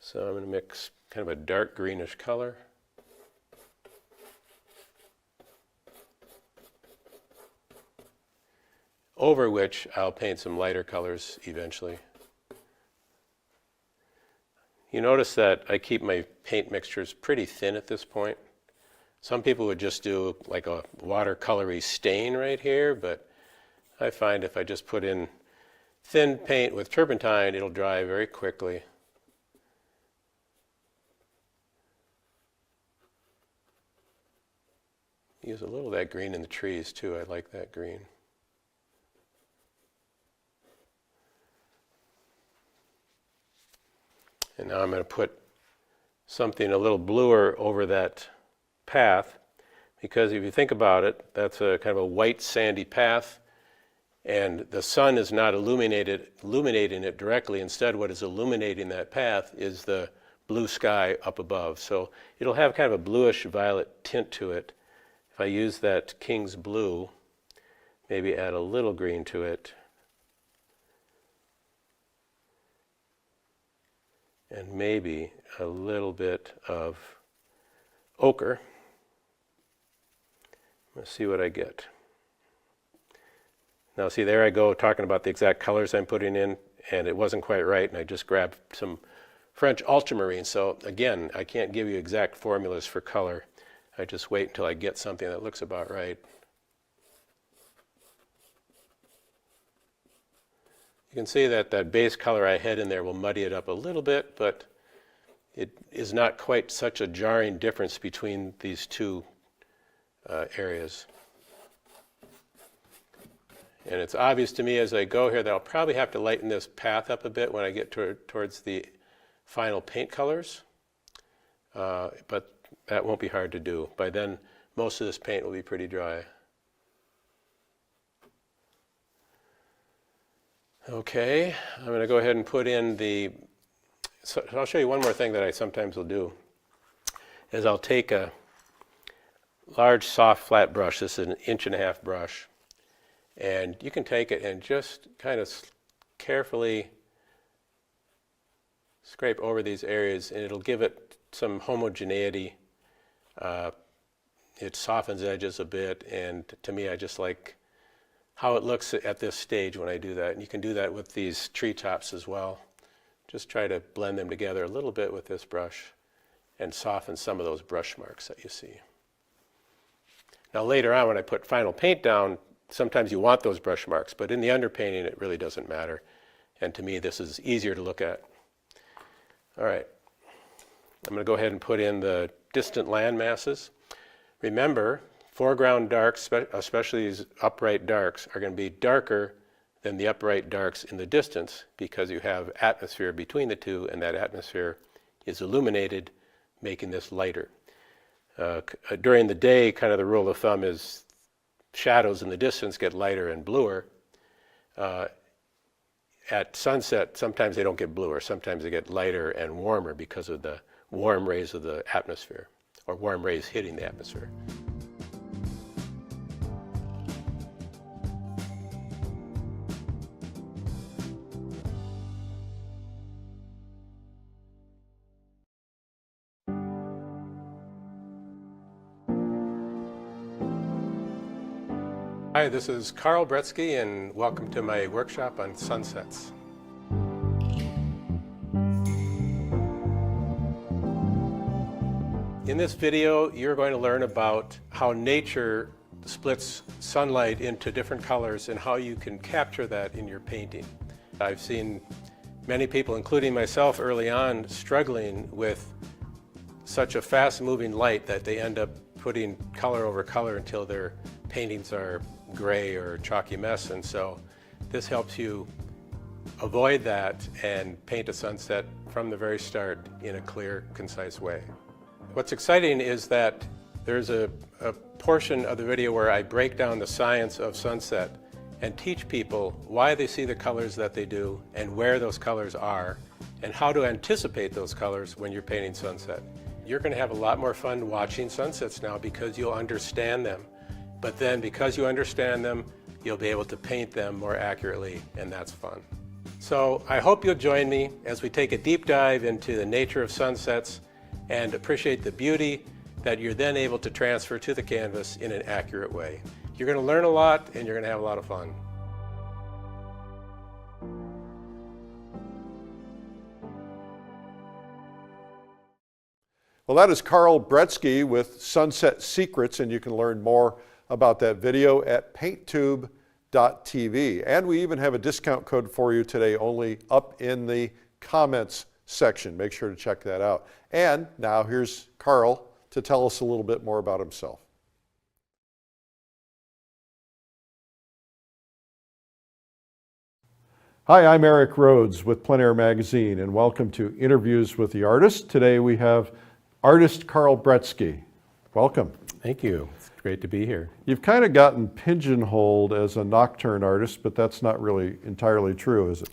So I'm going to mix kind of a dark greenish color. Over which I'll paint some lighter colors eventually. You notice that I keep my paint mixtures pretty thin at this point. Some people would just do like a watercolory stain right here, but I find if I just put in thin paint with turpentine, it'll dry very quickly. Use a little of that green in the trees too. I like that green. And now I'm going to put something a little bluer over that path, because if you think about it, that's a kind of a white sandy path. and the sun is not illuminating it directly. Instead, what is illuminating that path is the blue sky up above. So it'll have kind of a bluish violet tint to it. If I use that King's blue, maybe add a little green to it, and maybe a little bit of ochre. Let's see what I get. Now see, there I go talking about the exact colors I'm putting in, and it wasn't quite right, and I just grabbed some French ultramarine. So again, I can't give you exact formulas for color. I just wait until I get something that looks about right. You can see that that base color I had in there will muddy it up a little bit, but it is not quite such a jarring difference between these two areas. And it's obvious to me as I go here that I'll probably have to lighten this path up a bit when I get towards the final paint colors, but that won't be hard to do. By then, most of this paint will be pretty dry. Okay, I'm going to go ahead and put in the, so I'll show you one more thing that I sometimes will do, is I'll take a large soft flat brush, this is an 1.5 inch brush, and you can take it and just kind of carefully scrape over these areas, and it'll give it some homogeneity. It softens edges a bit, and to me I just like how it looks at this stage when I do that. And you can do that with these treetops as well. Just try to blend them together a little bit with this brush and soften some of those brush marks that you see. Now later on when I put final paint down, sometimes you want those brush marks, but in the underpainting it really doesn't matter. And to me this is easier to look at. All right, I'm going to go ahead and put in the distant land masses. Remember, foreground darks, especially these upright darks, are going to be darker than the upright darks in the distance because you have atmosphere between the two, and that atmosphere is illuminated, making this lighter. During the day, kind of the rule of thumb is shadows in the distance get lighter and bluer. At sunset, sometimes they don't get bluer, sometimes they get lighter and warmer because of the warm rays of the atmosphere, or warm rays hitting the atmosphere. Hi, this is Carl Bretzke, and welcome to my workshop on sunsets. In this video, you're going to learn about how nature splits sunlight into different colors and how you can capture that in your painting. I've seen many people, including myself early on, struggling with such a fast-moving light that they end up putting color over color until their paintings are gray or chalky mess, and so this helps you avoid that and paint a sunset from the very start in a clear, concise way. What's exciting is that there's a portion of the video where I break down the science of sunset and teach people why they see the colors that they do and where those colors are and how to anticipate those colors when you're painting sunset. You're going to have a lot more fun watching sunsets now because you'll understand them. But then because you understand them, you'll be able to paint them more accurately, and that's fun. So I hope you'll join me as we take a deep dive into the nature of sunsets and appreciate the beauty that you're then able to transfer to the canvas in an accurate way. You're going to learn a lot, and you're going to have a lot of fun. Well, that is Carl Bretzke with Sunset Secrets, and you can learn more about that video at painttube.tv. And we even have a discount code for you today, only up in the comments section. Make sure to check that out. And now here's Carl to tell us a little bit more about himself. Hi, I'm Eric Rhodes with Plein Air Magazine, and welcome to Interviews with the Artist. Today we have artist Carl Bretzke. Welcome. Thank you. It's great to be here. You've kind of gotten pigeonholed as a nocturne artist, but that's not really entirely true, is it?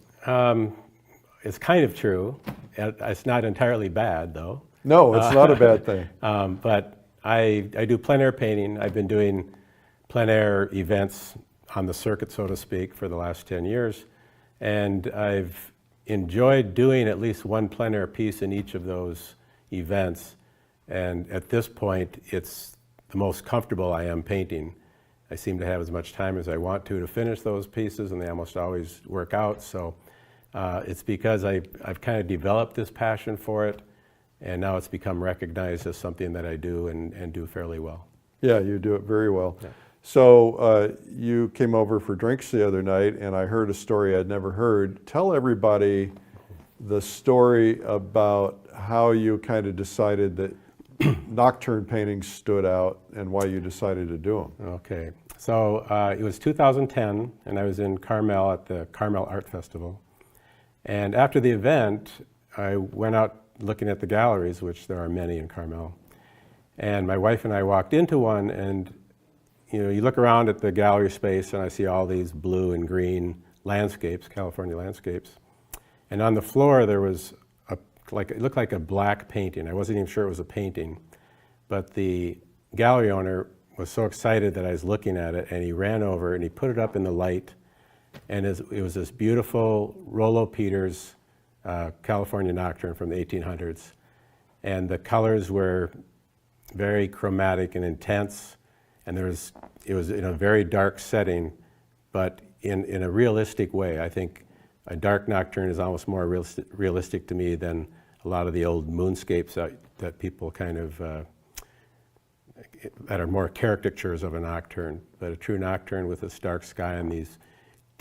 It's kind of true. It's not entirely bad, though. No, it's not a bad thing. But I do plein air painting. I've been doing plein air events on the circuit, so to speak, for the last 10 years. And I've enjoyed doing at least one plein air piece in each of those events. And at this point, it's the most comfortable I am painting. I seem to have as much time as I want to finish those pieces, and they almost always work out. So it's because I've kind of developed this passion for it, and now it's become recognized as something that I do and do fairly well. Yeah, you do it very well. Yeah. So you came over for drinks the other night, and I heard a story I'd never heard. Tell everybody the story about how you kind of decided that nocturne paintings stood out and why you decided to do them. Okay, so it was 2010, and I was in Carmel at the Carmel Art Festival. And after the event, I went out looking at the galleries, which there are many in Carmel. And my wife and I walked into one, and you look around at the gallery space, and I see all these blue and green landscapes, California landscapes. And on the floor, there was it looked like a black painting. I wasn't even sure it was a painting, but the gallery owner was so excited that I was looking at it, and he ran over and he put it up in the light, and it was this beautiful Rollo Peters California Nocturne from the 1800s, and the colors were very chromatic and intense, and it was in a very dark setting, but in a realistic way. I think a dark nocturne is almost more realistic to me than a lot of the old moonscapes that people kind of, that are more caricatures of a nocturne. But a true nocturne with this dark sky and these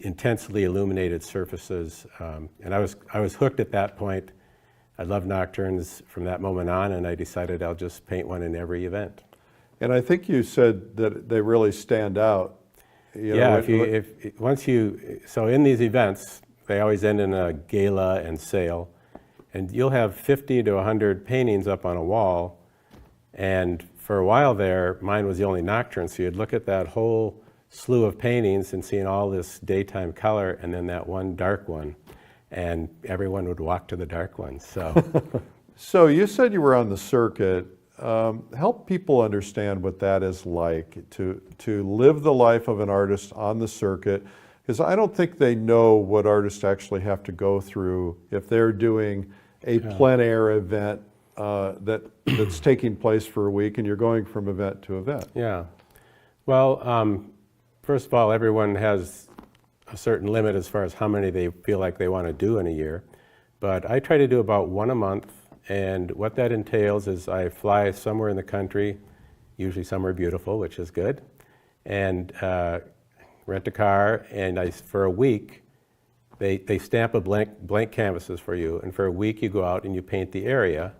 intensely illuminated surfaces. And I was hooked at that point. I love nocturnes from that moment on, and I decided I'll just paint one in every event. And I think you said that they really stand out. Yeah, so in these events, they always end in a gala and sale, and you'll have 50 to 100 paintings up on a wall, and for a while there, mine was the only nocturne, so you'd look at that whole slew of paintings and seeing all this daytime color, and then that one dark one, and everyone would walk to the dark one, so. So you said you were on the circuit. Help people understand what that is like, to live the life of an artist on the circuit, because I don't think they know what artists actually have to go through if they're doing a plein air event that's taking place for a week and you're going from event to event. Yeah. Well, first of all, everyone has a certain limit as far as how many they feel like they want to do in a year. But I try to do about one a month, and what that entails is I fly somewhere in the country, usually somewhere beautiful, which is good, and rent a car, and for a week, they stamp a blank canvases for you, and for a week you go out and you paint the area,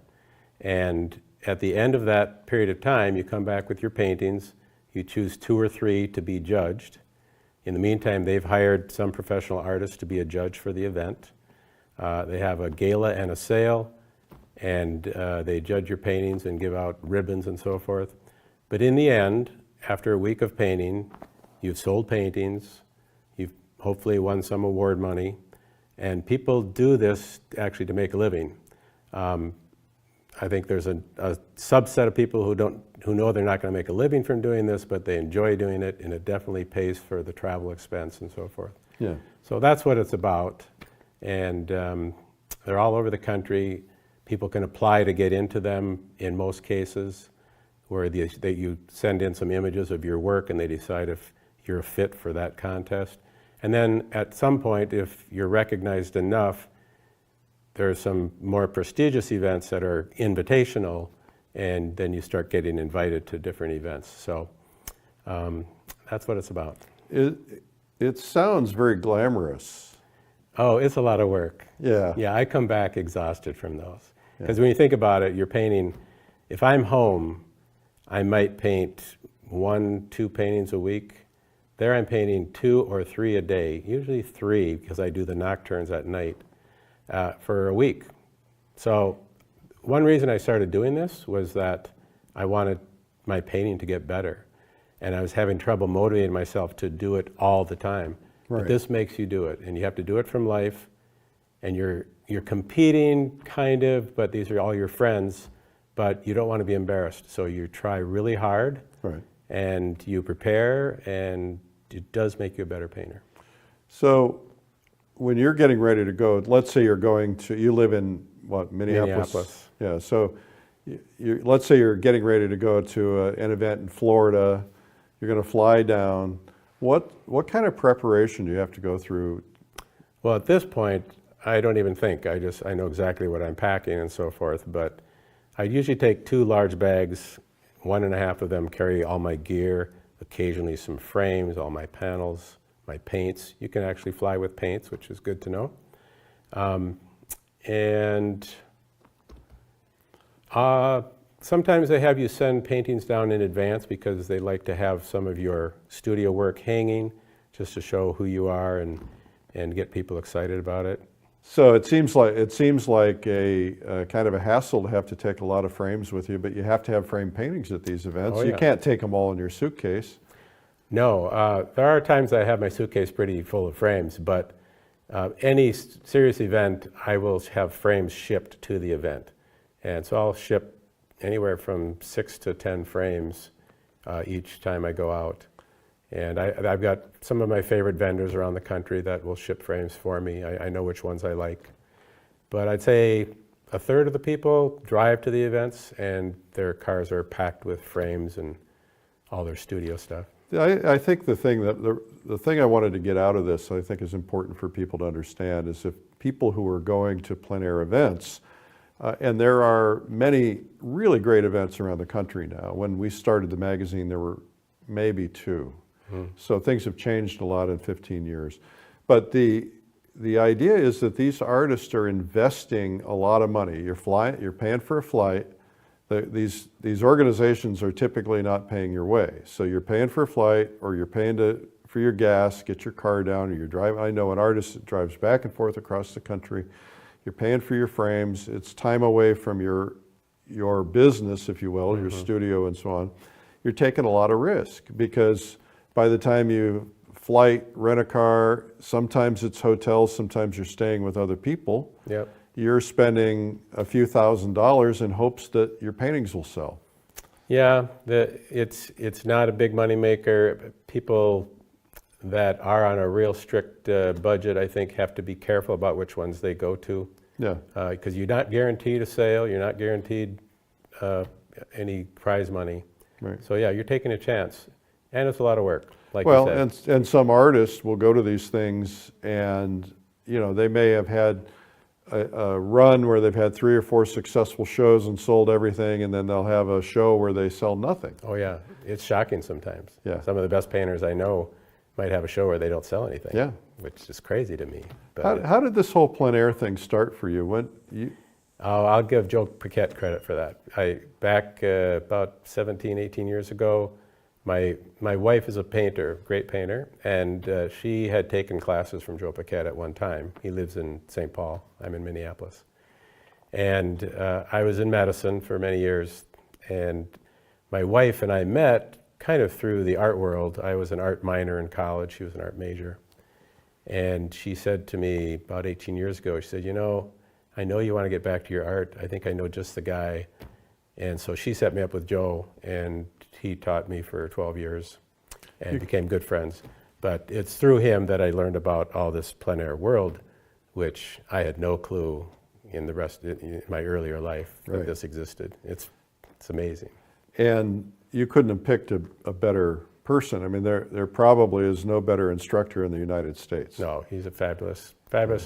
and at the end of that period of time, you come back with your paintings, you choose 2 or 3 to be judged. In the meantime, they've hired some professional artists to be a judge for the event. They have a gala and a sale, and they judge your paintings and give out ribbons and so forth. But in the end, after a week of painting, you've sold paintings, you've hopefully won some award money, and people do this actually to make a living. I think there's a subset of people who know they're not going to make a living from doing this, but they enjoy doing it, and it definitely pays for the travel expense and so forth. Yeah. So that's what it's about, and they're all over the country. People can apply to get into them in most cases, where you send in some images of your work and they decide if you're a fit for that contest. And then at some point, if you're recognized enough, there are some more prestigious events that are invitational, and then you start getting invited to different events. So that's what it's about. It sounds very glamorous. Oh, it's a lot of work. Yeah. Yeah, I come back exhausted from those. Because when you think about it, you're painting, if I'm home, I might paint 1-2 paintings a week. There I'm painting 2 or 3 a day, usually 3 because I do the nocturnes at night, for a week. So one reason I started doing this was that I wanted my painting to get better. And I was having trouble motivating myself to do it all the time. Right. But this makes you do it, and you have to do it from life, and you're competing, kind of, but these are all your friends, but you don't want to be embarrassed. So you try really hard, Right. and you prepare, and it does make you a better painter. So when you're getting ready to go, let's say you're going to, you live in what, Minneapolis? Yeah, so let's say you're getting ready to go to an event in Florida, you're going to fly down. What kind of preparation do you have to go through? Well, at this point, I don't even think. I know exactly what I'm packing and so forth, but I usually take 2 large bags, 1.5 of them carry all my gear, occasionally some frames, all my panels, my paints. You can actually fly with paints, which is good to know. Sometimes they have you send paintings down in advance because they like to have some of your studio work hanging just to show who you are and get people excited about it. So it seems like a kind of a hassle to have to take a lot of frames with you, but you have to have frame paintings at these events. Oh, You yeah. can't take them all in your suitcase. No, there are times I have my suitcase pretty full of frames, but any serious event, I will have frames shipped to the event. And so I'll ship anywhere from 6 to 10 frames each time I go out. And I've got some of my favorite vendors around the country that will ship frames for me. I know which ones I like. But I'd say 1/3 of the people drive to the events and their cars are packed with frames and all their studio stuff. I think the thing I wanted to get out of this, I think is important for people to understand, is if people who are going to plein air events, and there are many really great events around the country now. When we started the magazine, there were maybe 2. So things have changed a lot in 15 years. But the idea is that these artists are investing a lot of money. You're paying for a flight. These organizations are typically not paying your way. So you're paying for a flight, or you're paying for your gas, get your car down, or you're driving. I know an artist that drives back and forth across the country. You're paying for your frames. It's time away from your business, if you will, your studio and so on. You're taking a lot of risk because by the time you flight, rent a car, sometimes it's hotels, sometimes you're staying with other people. Yep. You're spending a few $1,000s in hopes that your paintings will sell. Yeah, it's not a big money maker. People that are on a real strict budget, I think, have to be careful about which ones they go to. Yeah. Because you're not guaranteed a sale, you're not guaranteed any prize money. Right. So yeah, you're taking a chance, and it's a lot of work, like you said. And some artists will go to these things, and they may have had a run where they've had 3 or 4 successful shows and sold everything, and then they'll have a show where they sell nothing. Oh yeah, it's shocking sometimes. Yeah. Some of the best painters I know might have a show where they don't sell anything. Yeah. Which is crazy to me. But How did this whole plein air thing start for you? I'll give Joe Paquette credit for that. Back about 17, 18 years ago, my wife is a painter, great painter, and she had taken classes from Joe Paquette at one time. He lives in St. Paul. I'm in Minneapolis. And I was in medicine for many years, and my wife and I met kind of through the art world. I was an art minor in college. She was an art major. And she said to me about 18 years ago, she said, I know you want to get back to your art. I think I know just the guy. And so she set me up with Joe, and he taught me for 12 years and became good friends. But it's through him that I learned about all this plein air world, which I had no clue in my earlier life that this existed. It's amazing. And you couldn't have picked a better person. I mean, there probably is no better instructor in the United States. No, he's a fabulous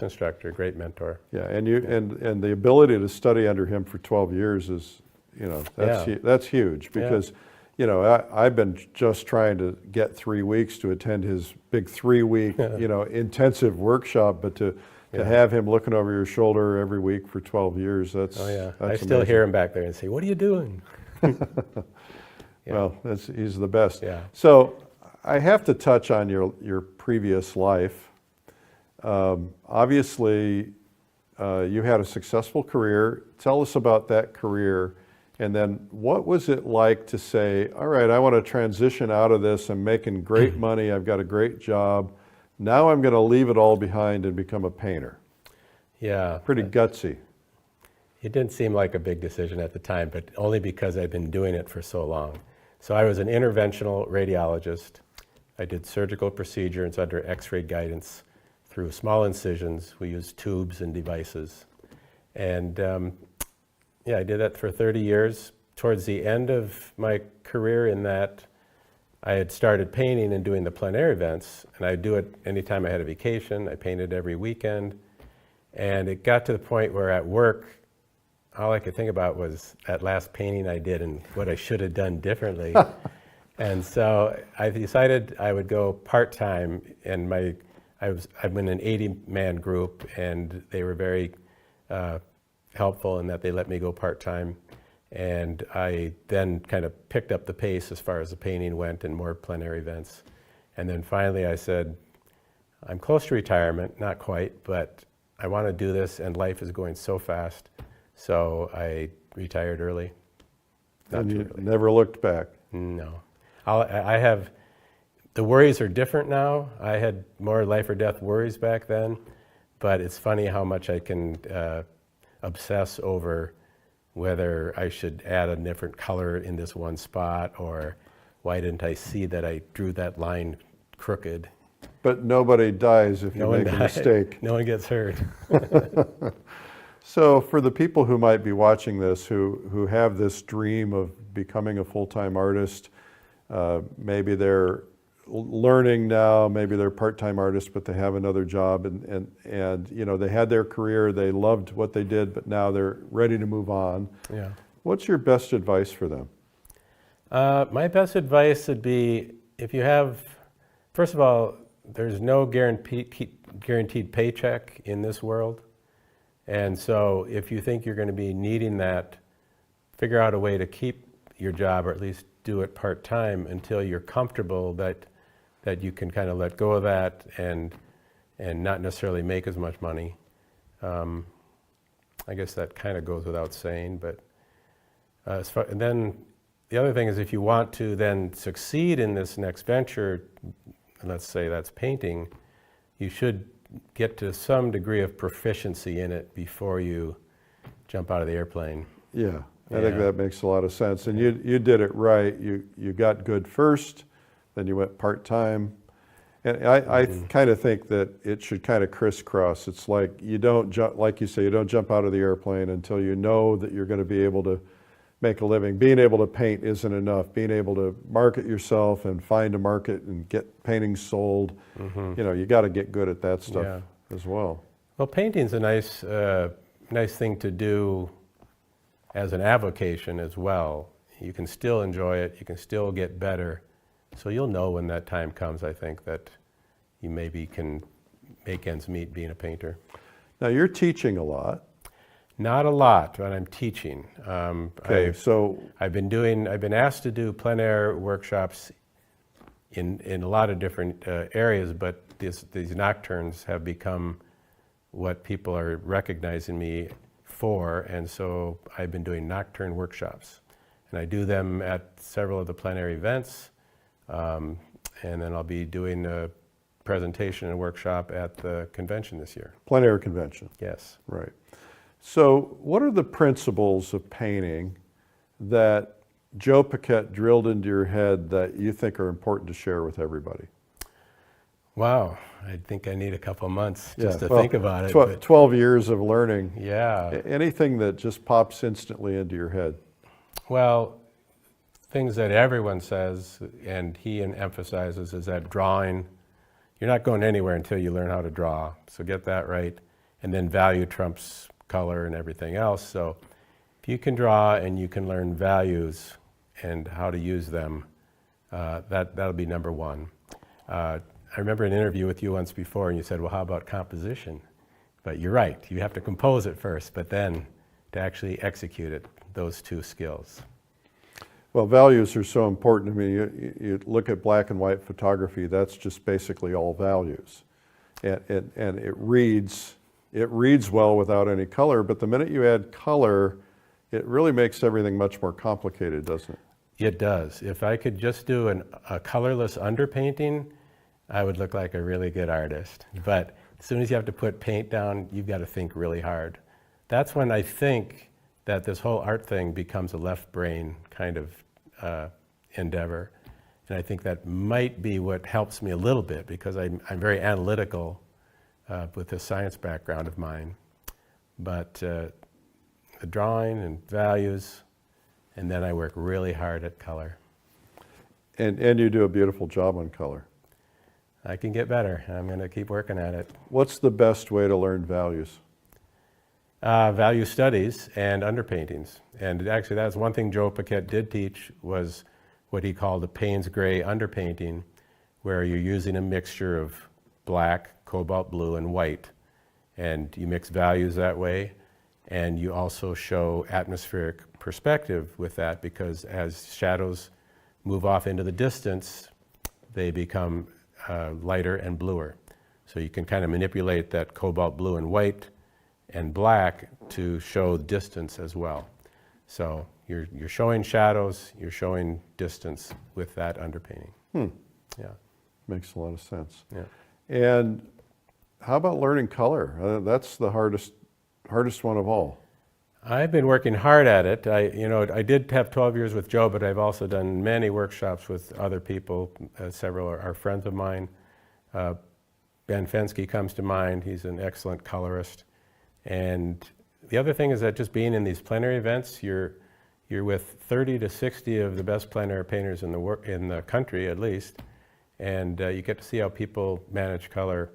instructor, great mentor. Yeah, and the ability to study under him for 12 years is, that's huge because, I've been just trying to get 3 weeks to attend his big 3-week, intensive workshop, but to have him looking over your shoulder every week for 12 years, that's I still hear him back there and say, "What are you doing?" Well, he's the best. Yeah. So I have to touch on your previous life. Obviously, you had a successful career. Tell us about that career And then what was it like to say, all right, I want to transition out of this. I'm making great money. I've got a great job. Now I'm going to leave it all behind and become a painter. Yeah. Pretty gutsy. It didn't seem like a big decision at the time, but only because I'd been doing it for so long. So I was an interventional radiologist. I did surgical procedures under X-ray guidance through small incisions. We used tubes and devices. And yeah, I did that for 30 years. Towards the end of my career in that, I had started painting and doing the plein air events, and I'd do it anytime I had a vacation. I painted every weekend. And it got to the point where at work, all I could think about was that last painting I did and what I should have done differently. And so I decided I would go part-time, and I'm in an 80-man group, and they were very helpful in that they let me go part-time. And I then kind of picked up the pace as far as the painting went and more plein air events. And then finally I said, I'm close to retirement, not quite, but I want to do this, and life is going so fast. So I retired early. And you never looked back. No. I have, the worries are different now. I had more life or death worries back then, but it's funny how much I can obsess over whether I should add a different color in this one spot, or why didn't I see that I drew that line crooked. But nobody dies if you make a mistake. No one gets hurt. So for the people who might be watching this, who have this dream of becoming a full-time artist, maybe they're learning now, maybe they're part-time artists, but they have another job, and you know, they had their career, they loved what they did, but now they're ready to move on. Yeah. What's your best advice for them? My best advice would be, if you have, first of all, there's no guaranteed paycheck in this world. And so if you think you're going to be needing that, figure out a way to keep your job, or at least do it part-time until you're comfortable that you can kind of let go of that and not necessarily make as much money. I guess that kind of goes without saying, but and then the other thing is, if you want to then succeed in this next venture, let's say that's painting, you should get to some degree of proficiency in it before you jump out of the airplane. Yeah, I think that makes a lot of sense. And you did it right. You got good first, then you went part-time. And I kind of think that it should kind of crisscross. It's like you don't jump, like you say, you don't jump out of the airplane until you know that you're going to be able to make a living. Being able to paint isn't enough. Being able to market yourself and find a market and get paintings sold, you know, you got to get good at that stuff as well. Well, painting's a nice thing to do as an avocation as well. You can still enjoy it. You can still get better. So you'll know when that time comes, I think, that you maybe can make ends meet being a painter. Now, you're teaching a lot. Not a lot, but I'm teaching. Okay, so I've been asked to do plein air workshops in a lot of different areas, but these nocturnes have become what people are recognizing me for, and so I've been doing nocturne workshops. And I do them at several of the plein air events, and then I'll be doing a presentation and workshop at the convention this year. plein air convention. Yes. Right. So what are the principles of painting that Joe Paquette drilled into your head that you think are important to share with everybody? Wow, I think I need a couple months just to think about it. 12 years of learning. Yeah. Anything that just pops instantly into your head? Well, things that everyone says, and he emphasizes, is that drawing, you're not going anywhere until you learn how to draw. So get that right. And then value trumps color and everything else. So if you can draw and you can learn values and how to use them, that'll be number one. I remember an interview with you once before, and you said, well, how about composition? But you're right, you have to compose it first, but then to actually execute it, those two skills. Well, values are so important. I mean, you look at black and white photography, that's just basically all values. And it reads well without any color, but the minute you add color, it really makes everything much more complicated, doesn't it? It does. If I could just do a colorless underpainting, I would look like a really good artist. But as soon as you have to put paint down, you've got to think really hard. That's when I think that this whole art thing becomes a left brain kind of endeavor. And I think that might be what helps me a little bit, because I'm very analytical with this science background of mine. But the drawing and values, and then I work really hard at color. And you do a beautiful job on color. I can get better. I'm going to keep working at it. What's the best way to learn values? Value studies and underpaintings. And actually that's one thing Joe Paquette did teach, was what he called a Payne's gray underpainting, where you're using a mixture of black, cobalt blue, and white. And you mix values that way, and you also show atmospheric perspective with that, because as shadows move off into the distance, they become lighter and bluer. So you can kind of manipulate that cobalt blue and white and black to show distance as well. So you're showing shadows, you're showing distance with that underpainting. Yeah. Makes a lot of sense. Yeah. And how about learning color? That's the hardest one of all. I've been working hard at it. I did have 12 years with Joe, but I've also done many workshops with other people. Several are friends of mine. Ben Fensky comes to mind. He's an excellent colorist. And the other thing is that just being in these plenary events, you're with 30 to 60 of the best plein air painters in the country, at least, and you get to see how people manage color,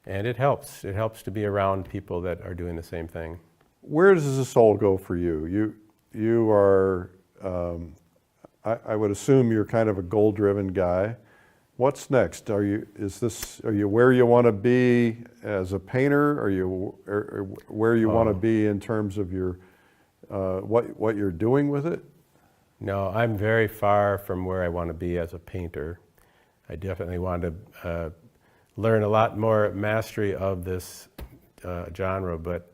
and it helps. It helps to be around people that are doing the same thing. Where does this all go for you? You are, I would assume you're kind of a goal-driven guy. What's next? Are you where you want to be as a painter? Are you where you want to be in terms of your what you're doing with it? No, I'm very far from where I want to be as a painter. I definitely want to learn a lot more mastery of this genre, but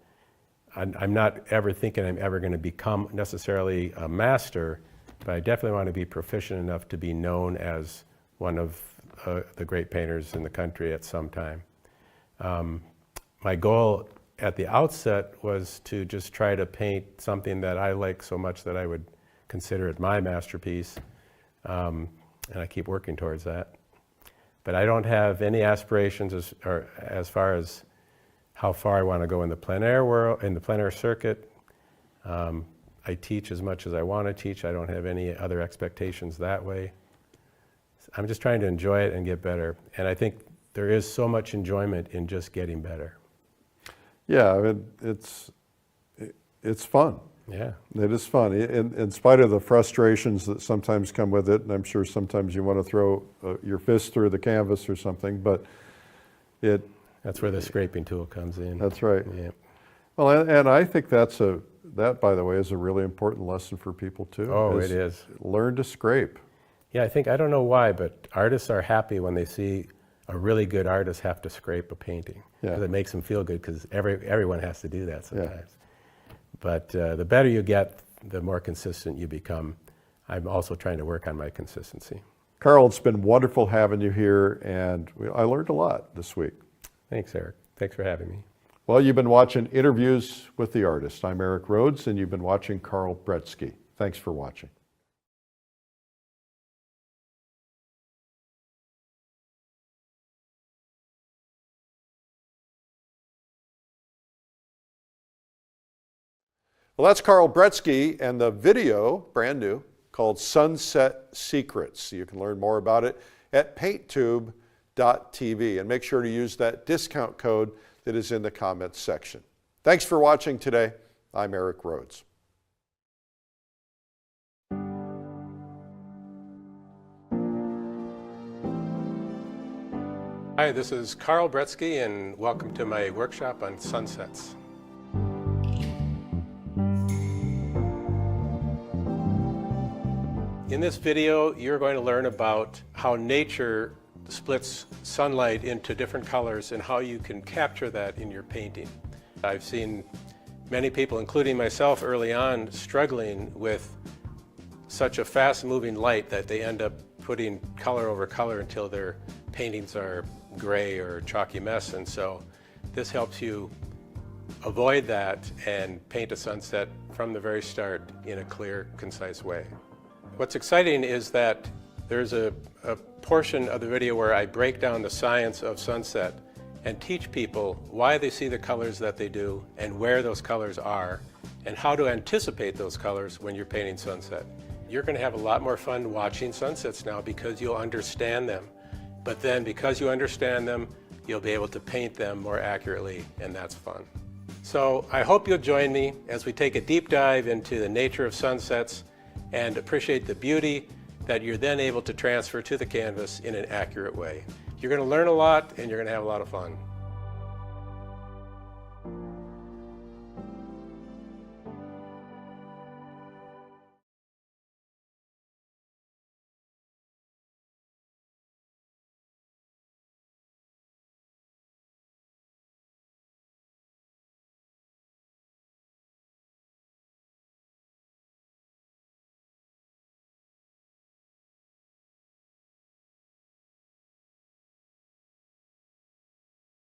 I'm not ever thinking I'm ever going to become necessarily a master, but I definitely want to be proficient enough to be known as one of the great painters in the country at some time. My goal at the outset was to just try to paint something that I like so much that I would consider it my masterpiece, and I keep working towards that. But I don't have any aspirations as far as how far I want to go in the plein air world, in the plein air circuit. I teach as much as I want to teach. I don't have any other expectations that way. I'm just trying to enjoy it and get better. And I think there is so much enjoyment in just getting better. Yeah, I mean, it's fun. Yeah. It is fun, in spite of the frustrations that sometimes come with it, and I'm sure sometimes you want to throw your fist through the canvas or something, but that's where the scraping tool comes in. That's right. Yeah. Well, and I think that, by the way, is a really important lesson for people too. Oh, it is. Learn to scrape. Yeah, I don't know why, but artists are happy when they see a really good artist have to scrape a painting. Yeah. Because it makes them feel good, because everyone has to do that sometimes. Yeah. But the better you get, the more consistent you become. I'm also trying to work on my consistency. Carl, it's been wonderful having you here, and I learned a lot this week. Thanks, Eric. Thanks for having me. Well, you've been watching Interviews with the Artist. I'm Eric Rhodes, and you've been watching Carl Bretzke. Thanks for watching. Well, that's Carl Bretzke and the video, brand new, called Sunset Secrets. You can learn more about it at painttube.tv, and make sure to use that discount code that is in the comments section. Thanks for watching today. I'm Eric Rhodes. Hi, this is Carl Bretzke, and welcome to my workshop on sunsets. In this video, you're going to learn about how nature splits sunlight into different colors and how you can capture that in your painting. I've seen many people, including myself early on, struggling with such a fast-moving light that they end up putting color over color until their paintings are gray or chalky mess. And so this helps you avoid that and paint a sunset from the very start in a clear, concise way. What's exciting is that there's a portion of the video where I break down the science of sunset and teach people why they see the colors that they do and where those colors are and how to anticipate those colors when you're painting sunset. You're going to have a lot more fun watching sunsets now because you'll understand them. But then because you understand them, you'll be able to paint them more accurately, and that's fun. So I hope you'll join me as we take a deep dive into the nature of sunsets and appreciate the beauty that you're then able to transfer to the canvas in an accurate way. You're going to learn a lot and you're going to have a lot of fun.